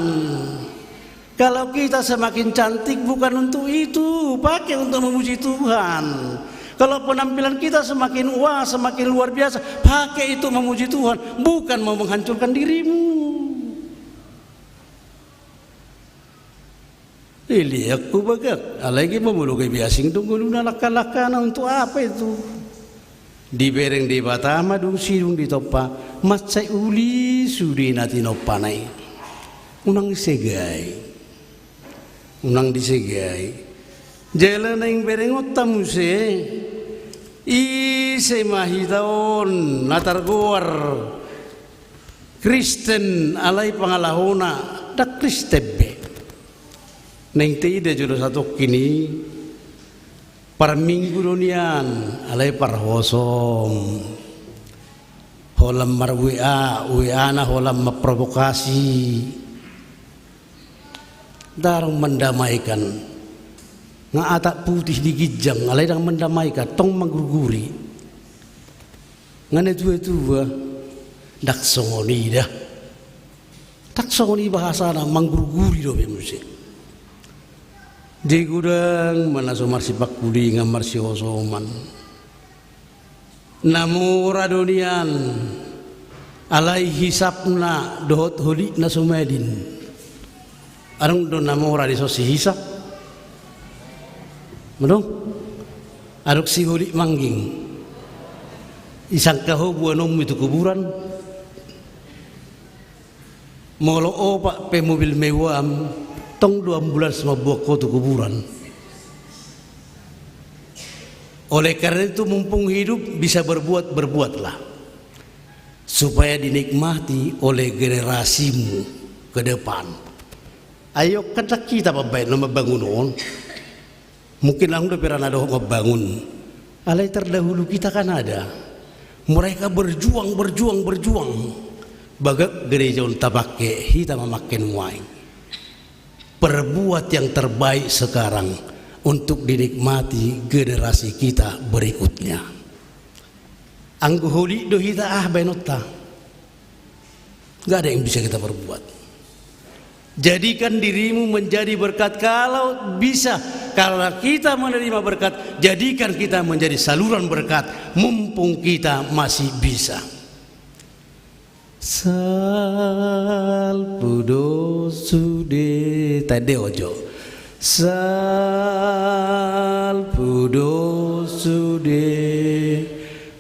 Kalau kita semakin cantik bukan untuk itu, pakai untuk memuji Tuhan. Kalau penampilan kita semakin wah, semakin luar biasa, pakai itu memuji Tuhan, bukan mau menghancurkan dirimu. Ili aku bagat, lagi memulukai biasing tunggu luna laka-lakana untuk apa itu? Dibereng di Batama dung sidung di topa, macai uli sudi nati nopanai, unang segai, unang disegai, jalan yang bereng otamu se, ise mahitaon natar goar, Kristen alai pangalahona dak Kristebe. Neng tidak jodoh satu kini par minggu dunian alai par hosom holam mar WA na holam memprovokasi darang mendamaikan nga atak putih di gijang alai dang mendamaikan tong menggurguri ngane tua dak songoni dah Tak songoni bahasa na manggurguri do musik. Di gudang mana so marsi pakuli ngamar si osoman. Namu radonian alai hisapna dohot holi na sumedin. Arung do namu radiso si hisap. Menung? Aruk si holi mangging. Isang kaho buanom itu kuburan. Molo opak pe mobil mewam. Tong 2 bulan sama buah kota kuburan. Oleh karena itu mumpung hidup bisa berbuatlah supaya dinikmati oleh generasimu ke depan. Ayo kata kita baik nama bangun. Mungkin lang udah pernah ada membangun. Alai terdahulu kita kan ada. Mereka berjuang. Baga gereja untabake hita memakin wain. Perbuat yang terbaik sekarang untuk dinikmati generasi kita berikutnya. Anggu holi do hita benota. Gak ada yang bisa kita perbuat. Jadikan dirimu menjadi berkat kalau bisa. Kalau kita menerima berkat, jadikan kita menjadi saluran berkat mumpung kita masih bisa. Salpudo sude tade ojo. Salpudo sude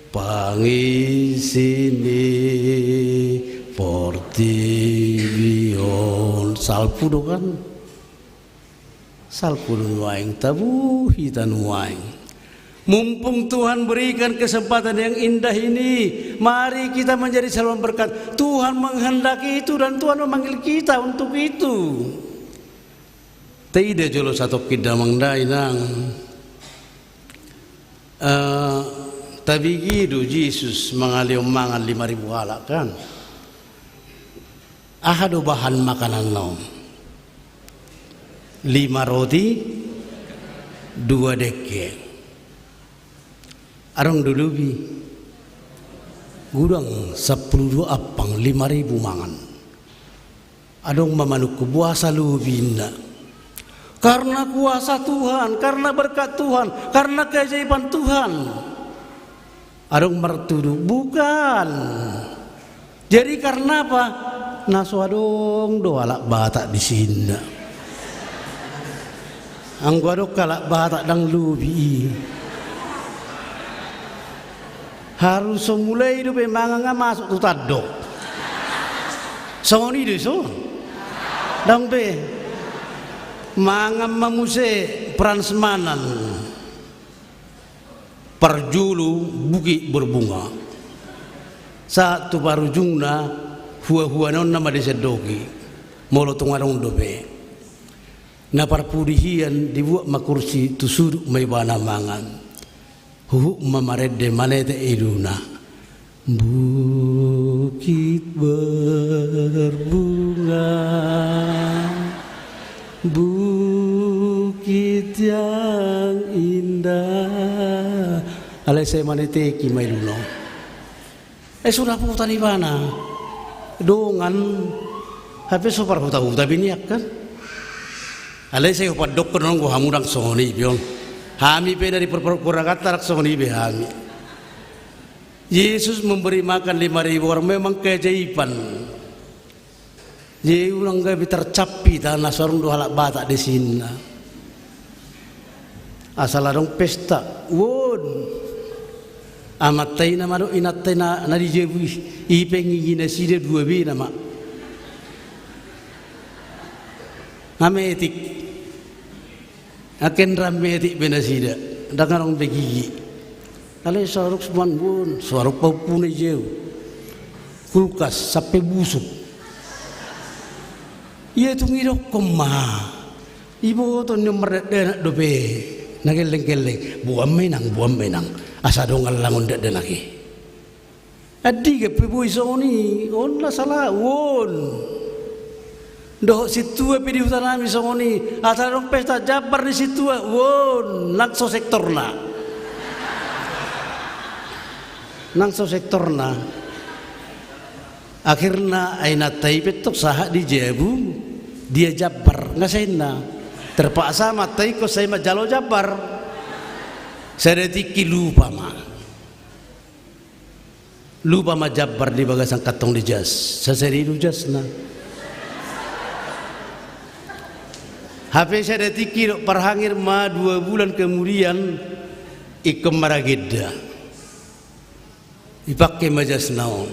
pangisini portivion. Salpudo kan? Salpudo waing tabu hitan waing. Mumpung Tuhan berikan kesempatan yang indah ini, mari kita menjadi saluran berkat. Tuhan menghendaki itu dan Tuhan memanggil kita untuk itu. Tidak jolo satu kita mengdai nang. Tapi gitu Yesus mengalih mangan 5.000 halak kan. Ahado bahan makanan nom. 5 roti, 2 deke. Arong dulubi gudang 10 apang 5.000 mangan. Adong mamanuk kuasa lubina. Karena kuasa Tuhan, karena berkat Tuhan, karena keajaiban Tuhan. Adong mertudu bukan. Jadi karena apa? Naso adong do alak batak di sini. Anggo adong kalak batak dang lubi. Harus semulai hidup memang nggak masuk tuh tadok. Songoni deh so. Dang be. Mangam mamuse peran semanan. Perjulu buki berbunga. Saat tu baru jungna hua non nama desedogi. Molo tungarong dobe. Napar pudihian dibuat makursi tusuduk maibana mangan. Mamarede manete iduna. Bukit berbunga, bukit yang indah. Alai saya manete ki mailuno. Sudah putar di mana? Dongan habis sopar huta biniak kan? Alai saya upat dokter nonggo hamudang songoni biong. Hami pe dari perpura kata raksoni be hami. Yesus memberi makan 5.000 orang memang keajaiban. Ye ulang gabi tercapi tanah sorong dua halak batak di sini. Asal adong pesta, won. Amat tay nama do inat tay na di jebu ipengi gina side 2 nama. Ame etik. Aken rameti benasida dangarong begigi ale saruk semuan bun saruk paupune jeu kulkas sampai busuk iya tu ngidok koma ibu tu nyemret denak dobe nageleng buam menang asa dongal langon dak denaki adi ke pibu isoni on la salah won doh situ pe di hutan kami songoni asal dong pesta jabar di situ won nangso sektorna Akhirnya aina taipet tok saha di Jebu dia Jabar ngasena terpaksa matai ko saya majalo Jabar saya tiki lupa ma Jabar di bagasan katong di jas saseri lu jas na HP saya tiki perhangir ma 2 bulan kemudian ikem marageda dipakai majas naon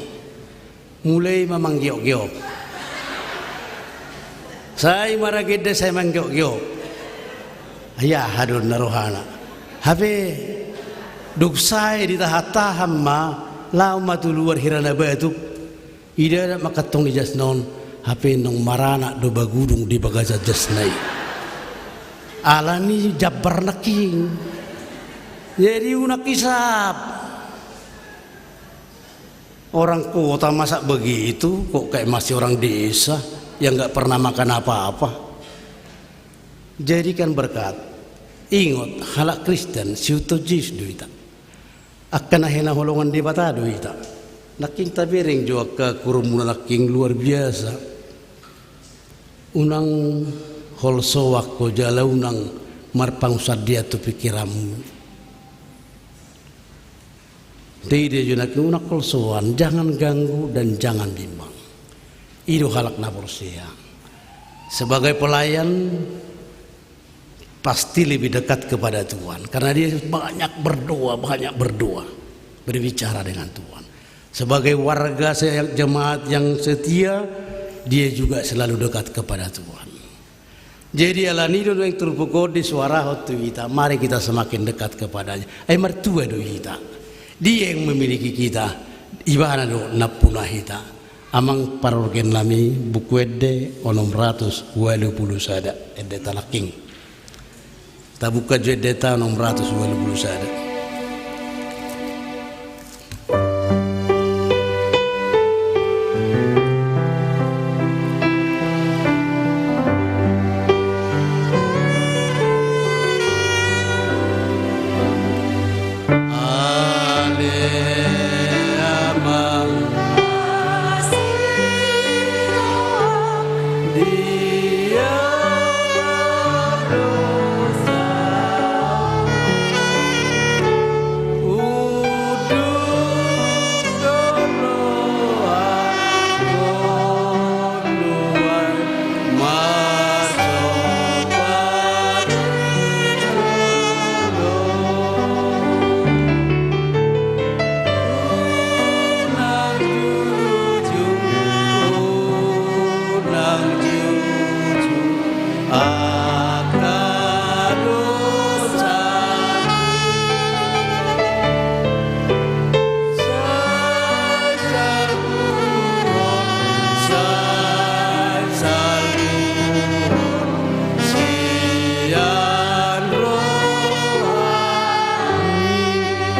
mulai memang giok-giok saya marageda saya manggiok-giok ayah hadun narohana habe duk saya ditahatahan ma lau matu luar hirana batu ida makatong di jasnon habe nong marana do bagudung di bagaza jasnai alani Jabar naking jadi unak kisap orang kota masa begitu kok kayak masih orang desa yang nggak pernah makan apa-apa. Jadikan berkat. Ingat halak Kristen siuto jis duita. Akan ahena holongan di bata duita. Naking tabiring juga ke kurumunan naking luar biasa. Unang holsowak ko jala unang marpang sadia tu pikiramu. Tidak juga unak kolsoan, jangan ganggu dan jangan bimbang. Itu halak naporsia. Sebagai pelayan pasti lebih dekat kepada Tuhan karena dia banyak berdoa, berbicara dengan Tuhan. Sebagai warga jemaat yang setia, dia juga selalu dekat kepada Tuhan. Jadi alani do yang terpukul di suara hotu kita, mari kita semakin dekat kepadanya. Mertua do kita. Dia yang memiliki kita ibana do napuna hita amang parorgen lami buku ede onom 180 sada ede talaking tabuka jede ta onom 180 sada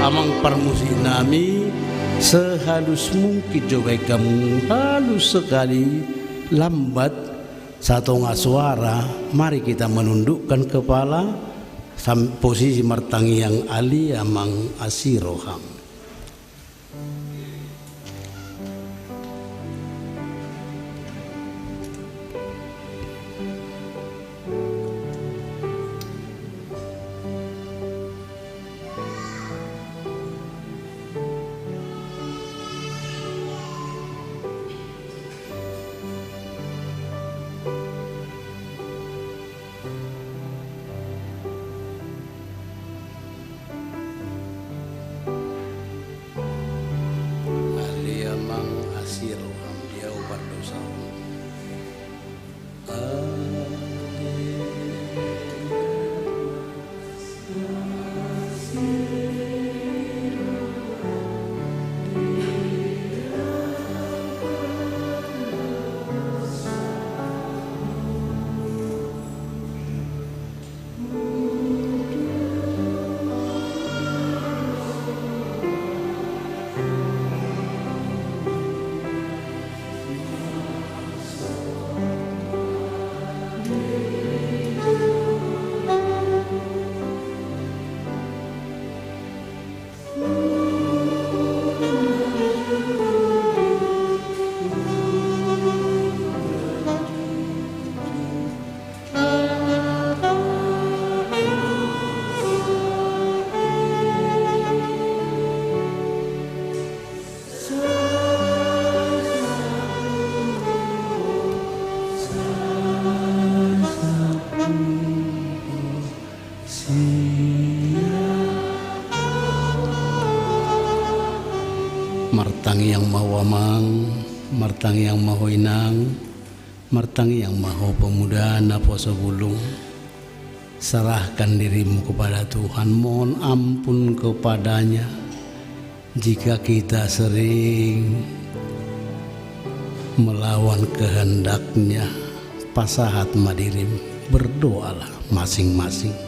amang permusi nami sehalus mungkin coba kamu halus sekali lambat satu suara. Mari kita menundukkan kepala posisi martangi yang ali amang asiroham. martangi yang mahu amang, martangi yang mahu inang, martangi yang mahu pemuda na poso bulung. Serahkan dirimu kepada Tuhan, mohon ampun kepadanya jika kita sering melawan kehendaknya. Pasahat madirim, berdoalah masing-masing.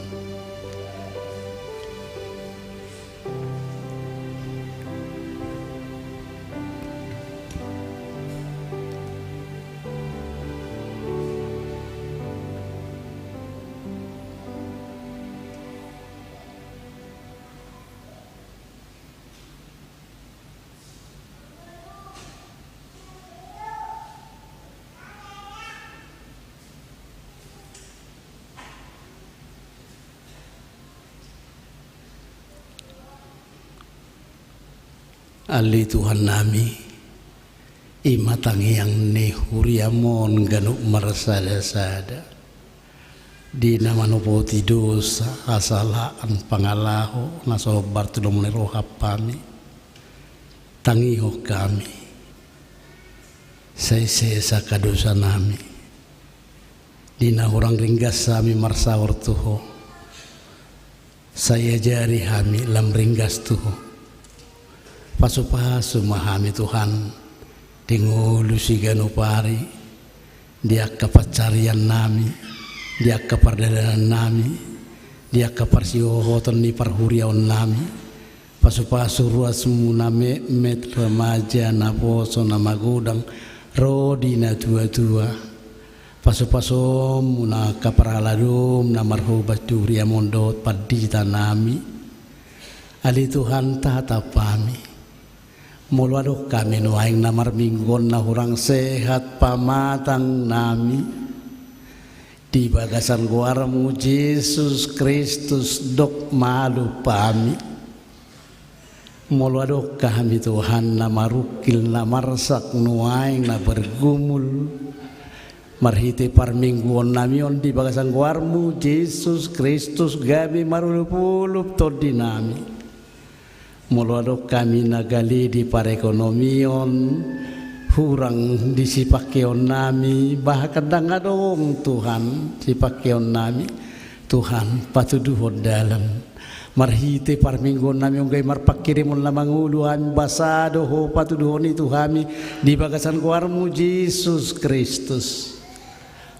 Ali Tuhan nami imatangi yang nehuriamon ganuk marsada-sada di nama nopoti dosa asalaan pangalaho naso Bartolomé rohap pami tangiho kami say sesa kadosa nami dina orang ringgas sami marsaor tuho saya jari hami lam ringgas tuho pasu-pasu mahami Tuhan tingulu sigano pari dia kapacarian nami dia kapardadanan nami dia kaparsiohoton ni parhuriaon nami pasu-pasu ruasmu name met remaja na poso na magudang rodi na tua-tua pasu-pasu muna kaparaladum na marhubat duria mondot padita nami ali Tuhan tatapami mulwado kami nuaing namar minggon na hurang sehat pamatang nami di bagasan guaramu Yesus Kristus dok malu pami mulwado kami Tuhan na marukil na marsak nuaing na bergumul marhiti parminggon namion di bagasan guaramu Yesus Kristus gabi marulupulup todi nami mulwado kami nagali di parekonomion hurang di sipakeon nami bahkan adong Tuhan sipakeon nami Tuhan patuduhon dalam marhite parminggon nami unggai marpakirimon lamang uluhan basado ho patuduhon itu kami di bagasan kuarmu Yesus Kristus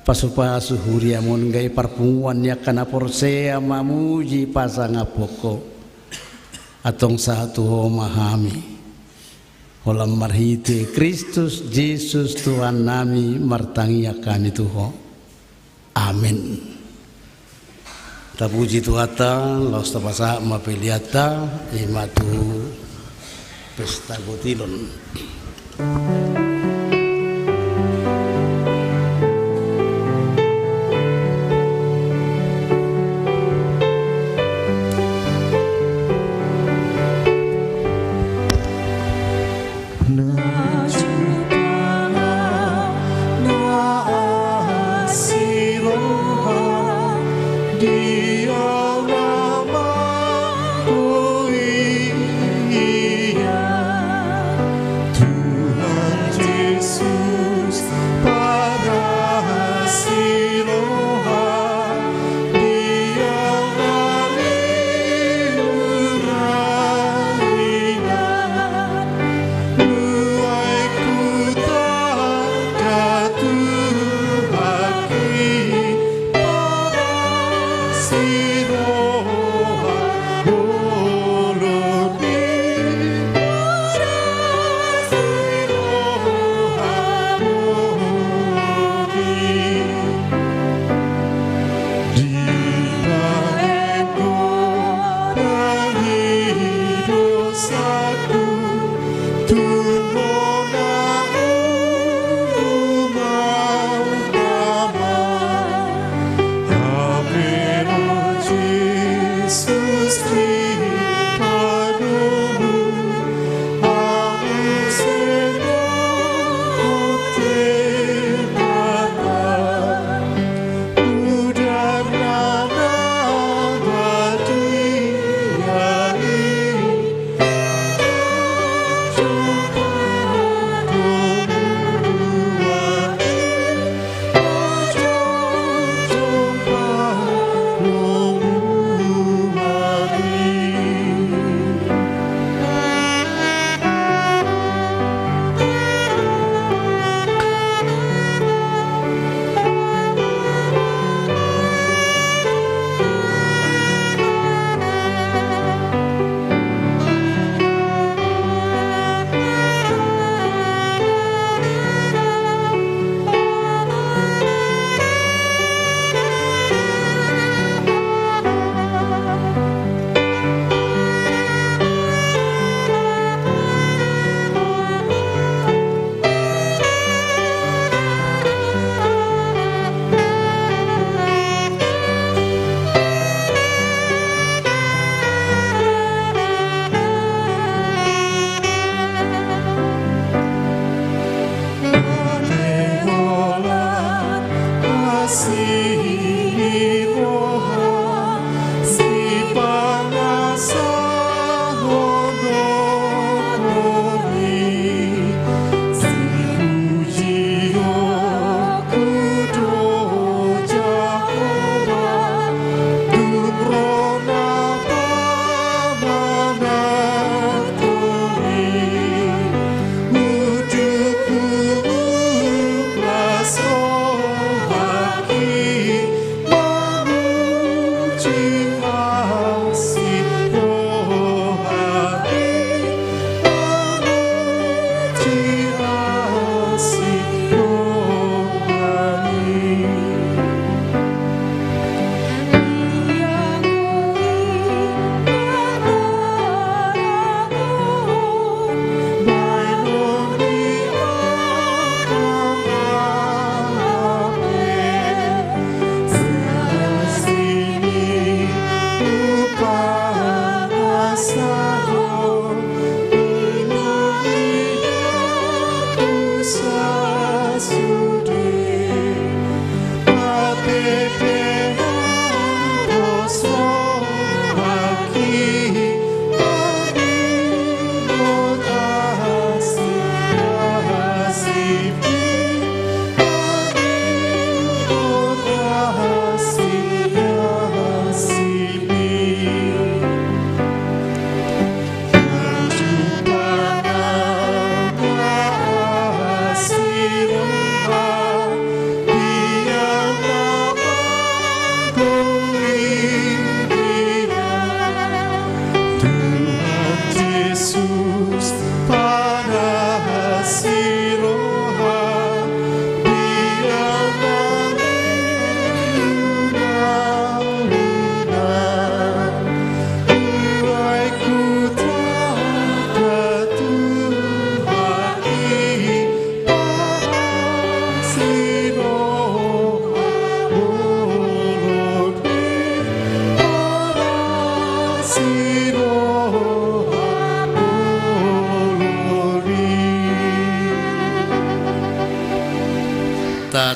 pasu-pasu huriamon gai parpunguan yakana porsea mamuji pasangapoko atong satu mahami holam marhite Kristus Yesus Tuhan nami martangi kami tuho amin. Tapuji Tuhata laus tapasa mapeliata imatu pesta gotilon. Tuhan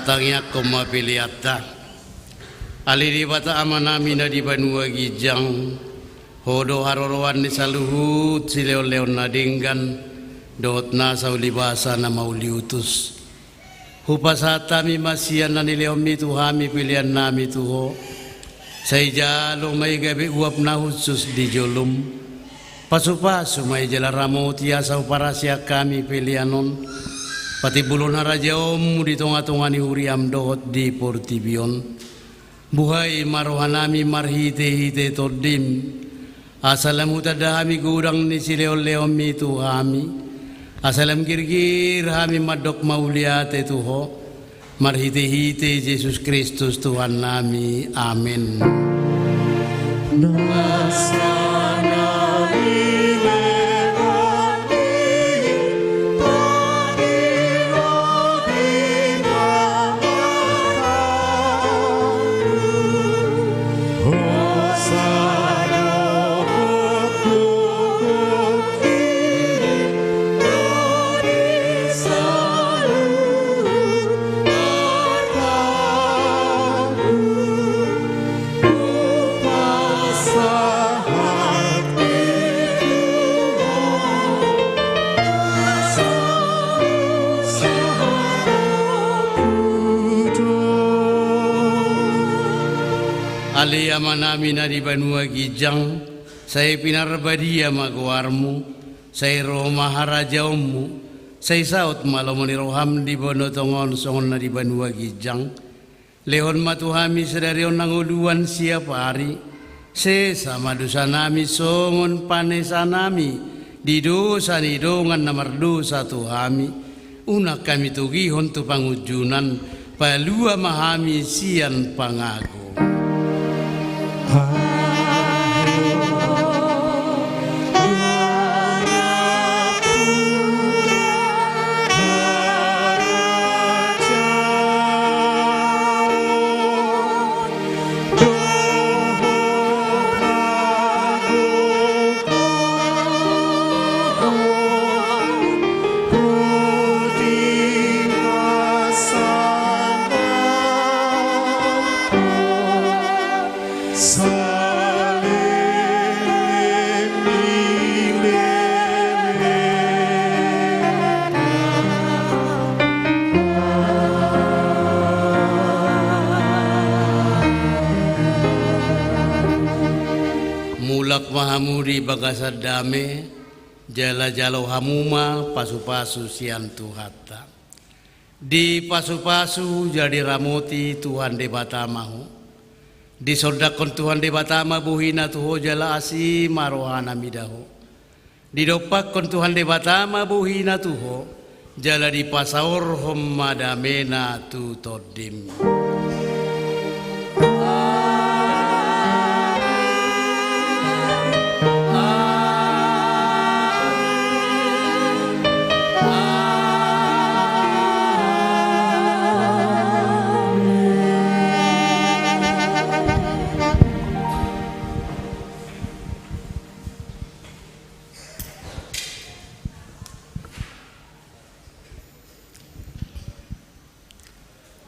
Satangnya koma piliata aliri bata amanami na di Banua Gijang hodo harorowan ni saluhut sileo-leon na dinggan dot na sa ulibasa na mauliutus hupasata mi masian na nileom ni tuhami pilihan nami tuho sa ijalo may gabi uap na husus di jolum pasu-pasu may jalaramo tiasa uparasya kami pilihanon pati bulon haraja om di tonga-tonga ni huriam dohot di portibion buhay marohanami marhite-hite todim asalam utadahami gudang ni sileo-leom mi tuhami asalam girgir hami madok mauliate tuho marhite-hite Yesus Kristus Tuhan nami amin. Aliyama namin na di Banua Gijang, say pinarbadia magwarmu, say Roma harajaummu, say saut malamon ni roham di bonotongon songon na di Banua Gijang, lehon matuhami sedarion nanguluan siap hari, sesama dosa nami songon panesa nami, di dosa ni dongan namar dosa tuhami, unak kami tugihon tu pangujunan, palua mahami sian pangago. Mahamuri bagasad dame jala jalo hamuma pasu-pasu sian tuhata di pasu-pasu jadi ramoti Tuhan de batamahu di sordakon Tuhan de batama buhina tuho jala asi marohana midaho di dopak kon Tuhan de batama buhina tuho jala di pasaor homma damena tu todim.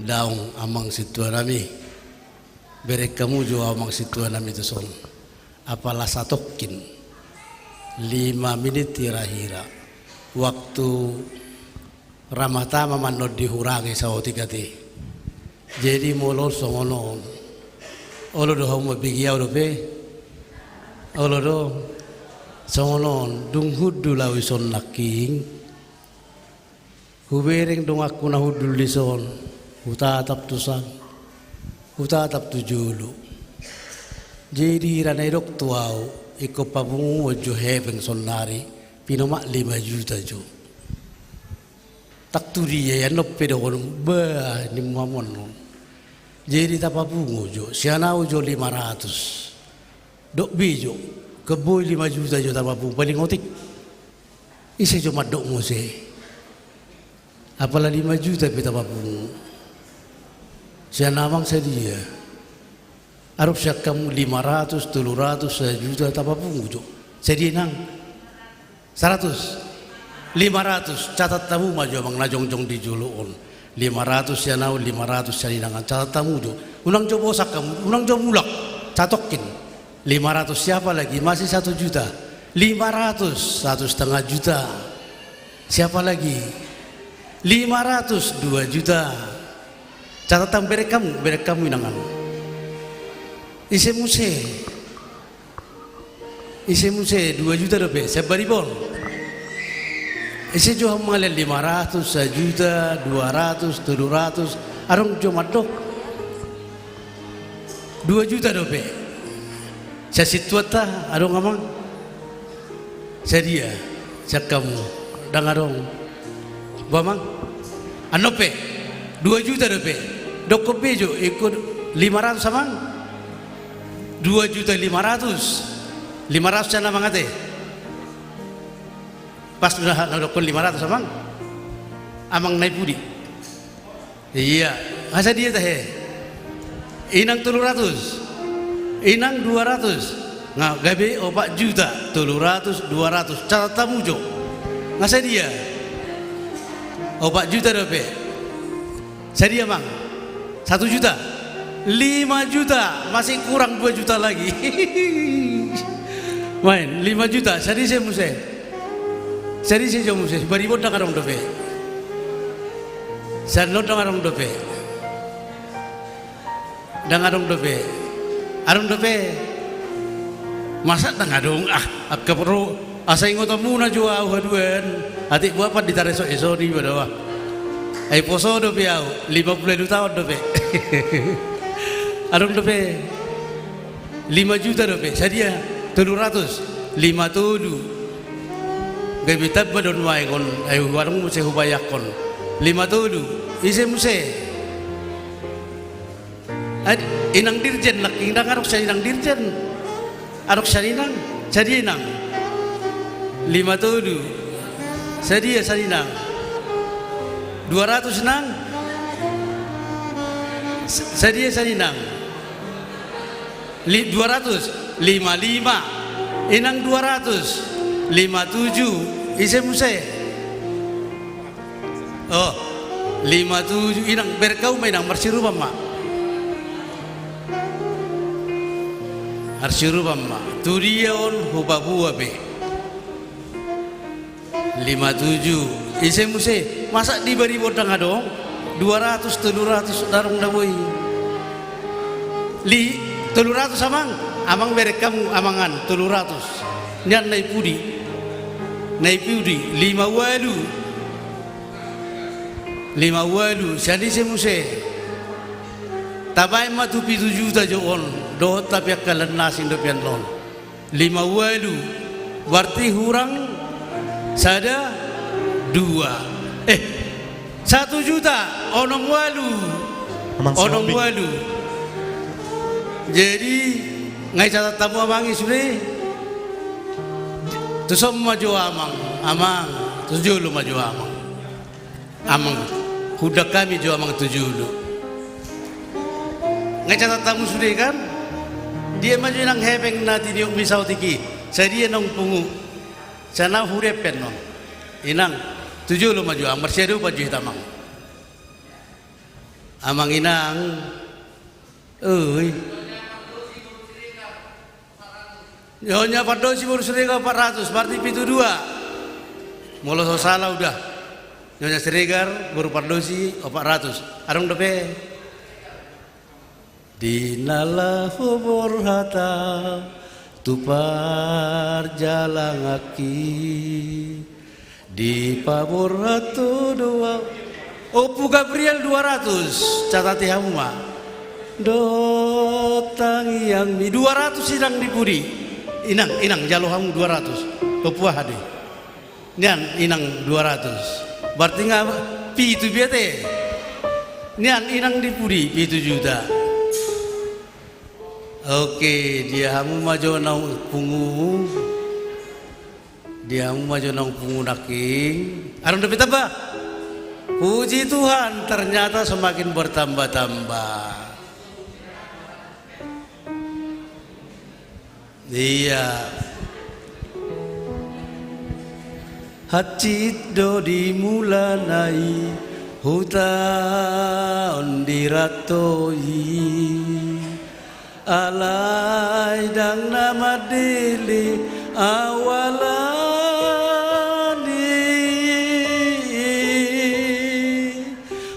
Daung amang situa nami berek kamu jo amang situa nami tu son apalah satokin 5 menit tira-hira waktu ramatama manod dihurangi sawo tikati jadi molor songonon olo do hau mabigia olo pe olo do songonon dung hudu lawi son naking hubereng dong aku na hudul di son hutatap tusan, hutatap tujulu. Jadi ranai dok tuau, iko pabungu ojo heveng sonari, pinomak 5 juta jo. Tak turi ya nop pedon bah ni muamon non. Jadi tapabungu jo, siana ojo 500. Dok bijo, keboy 5 juta jo tapabungu paling otik. Isi jo madok mose. Apalah 5 juta pe tapabungu. Saya nawang sedia. Arab siak kamu 500, 700, 1 juta tapapung ujo. Sedia nang 100, 500 catat tabu maju bang najong-jong di juluon. 500 ya nau 500 cari nangan catatamu jo unang jo bosak kamu unang jo mulak catokin 500 siapa lagi masih 1 juta 500 1,5 juta siapa lagi 500 2 juta catatan berek kamu nangan isi muse 2 juta dope sebaribon isi jo hamalel 500 1 juta 200 700 arong jo madok 2 juta dope saya situata arong amang saya kamu dang arong bamang anope 2 juta dope doko bejo ikut 500 samang 2 juta 500 sana mangate pas sudah nadokon 500 amang naik budi iya asa dia teh inang 300 inang 200 nga gabe 4 juta 300 200 catatamu jo ngasa dia 4 juta dope sadia mang 1 juta 5 juta masih kurang 2 juta lagi main 5 juta sadi saya muse sadi saya jom muse baribon dang arong dope sanlo dang arong dope arong dope masa dang adong akka perlu asa ingota muna jua haduan atik gua apa ditarik esok di bawah ai poso dope au 52 tahun dope arong dope 5 juta dope sadia 300 57 gabi tabba don wae kon ay warung muse hubayakon 57 ise muse inang dirjen nak indang arok sa inang dirjen arok sa inang jadi inang 57 sadia sarinang 200 nang sadia sarinang 200 55 inang 200 57 ise muse oh 57 inang berkau mainang marsiruba ma turion hubabua be 57 ise muse masa diberi bodang adong 200 300 darung dawoi 300 amang berek kamu amangan 300 nyan naik pudi 5 walu jadi semuse tabai matu 7 juta joon do tapi akalan nasing do pian lon 5 walu berarti hurang sada 2 1 juta onong walu jadi ngai catat tamu amangi sudah tu semua maju amang tujuh lu maju amang kuda kami jo amang tujuh lu ngai catat tamu sudah kan dia maju nang hepeng nati diok misau tiki saya dia nong pungu sana hurepen non inang tujuh lu maju amang seru baju hitamang amang inang Nyonya Pardosi baru Siregar 400 berarti pitu 2 mula salah udah Nyonya Siregar baru Pardosi 400 arong dope dinala hubur hata tupar jalangaki di pabur hatu 2 Opu Gabriel 200 catati hamma dotang yang 200 sidang dipuri inang jalohamu 200 Papua hadi nian inang 200 berarti ngapa pi itu biate nian inang dipuri pi 7 juta oke dia hamu maju nang pungu naking arang dapat apa puji Tuhan ternyata semakin bertambah-tambah. Iya hacit do di mulanai Hutan diratoi alai dang nama dili awalani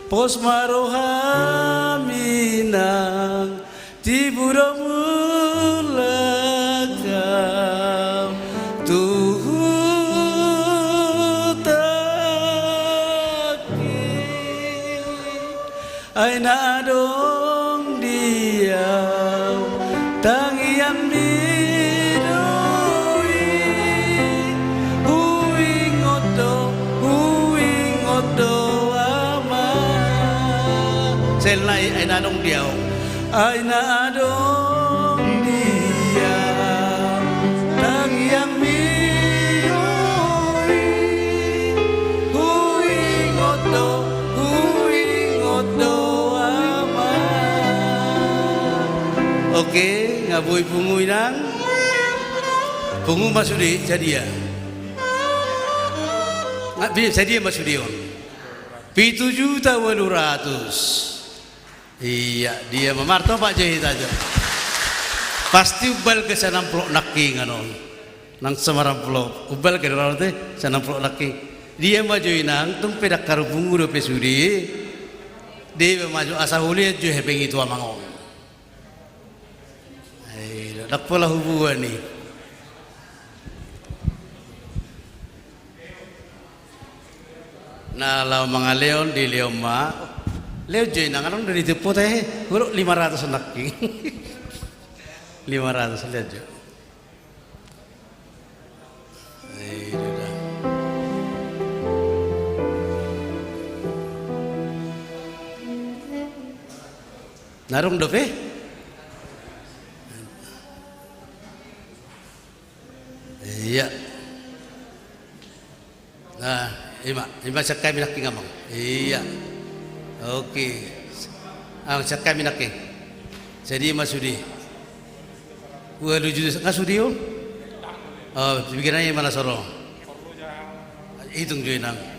pos marohaminang tiburamulakam tuhutaki aina adong diam tangian bidoi huing odo ama selai aina adong diam aina adong diam tangian bidoi huing odo ama. Oke, ngabui pungu inang pungu masudi jadi ya jadi masudion 7.800.000. Iya dia memarto Pak Jahit aja pasti ubal ke sana pelok naki nganon nang Semarang pelok ubal ke dalam teh sana pelok naki dia maju inang tung pedak karu pungu do pesudi dia maju asahuli jo hepeng itu amangong dak pola hubungan ni na law mga leon di leoma leo joy na kanong dari tepo teh huruk 500 naki 500 lihat jo narung dope iya nah ima sakai minaki ngamang iya oke sakai minaki jadi masudi walu judes ngasudi yo pikirannya mana soro hitung joinang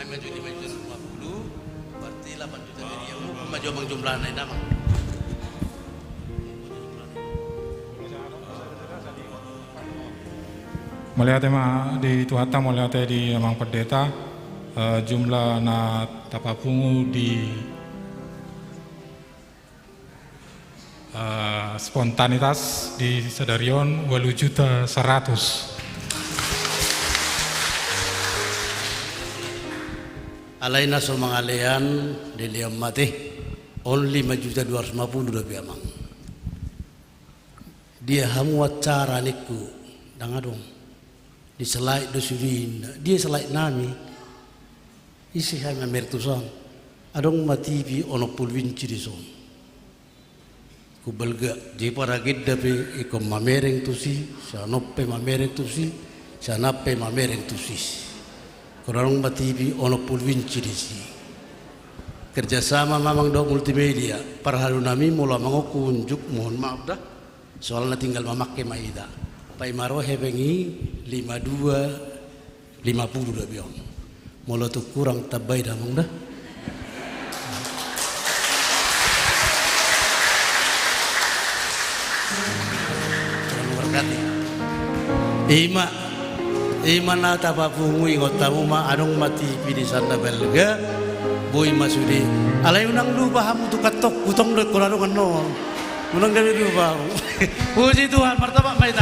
maju 5.50 berarti 8 juta jadi yang maju bang jumlah lain nama melihat tema di Tuhata melihat di Amang Pendeta jumlah na tapapungu di spontanitas di Sadarion 8.100.000. Alaina so mangalean di liam mati only 5.250.000 lebih amang dia hamu acara niku dangadong di selai dosurin dia selai nami isi hai mamertusan adong mati bi ono pulwinci di son ku belga di para gidda pe ikom mamereng tusi sanope mamereng tusi sanape mamereng tusi kurang mati bi ono pulwinci di si kerjasama mamang do multimedia parhalu nami mula mangokunjuk mohon maaf dah soalnya tinggal memakai maida pai maro hebengi 52 50 dah biong mula tu kurang tabai dah mang dah Ima na tapapungu ingotamu ma anong mati pidi santa belga boy masudi alay unang lupa hamu tu katok utong dek kurang nol unang gabi lupa puji Tuhan martabak maita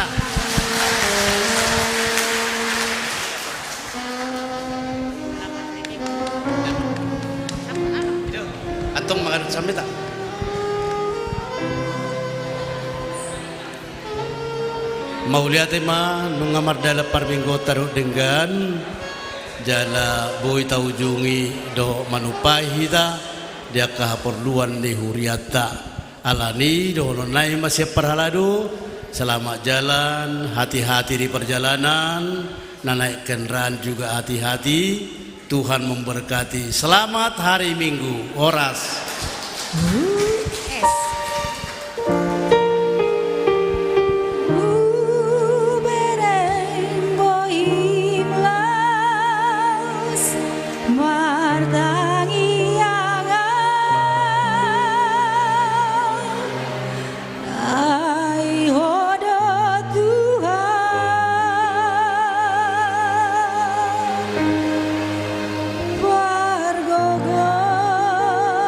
atong makan sampai tak Mau lihat tema nungamar dalam parminggo taruh dengan jala boy taujungi do manupai hita dia keperluan di huriata alani do nonai masih perhalado selamat jalan, hati-hati di perjalanan, naik kendaraan juga hati-hati. Tuhan memberkati. Selamat hari Minggu. Oras.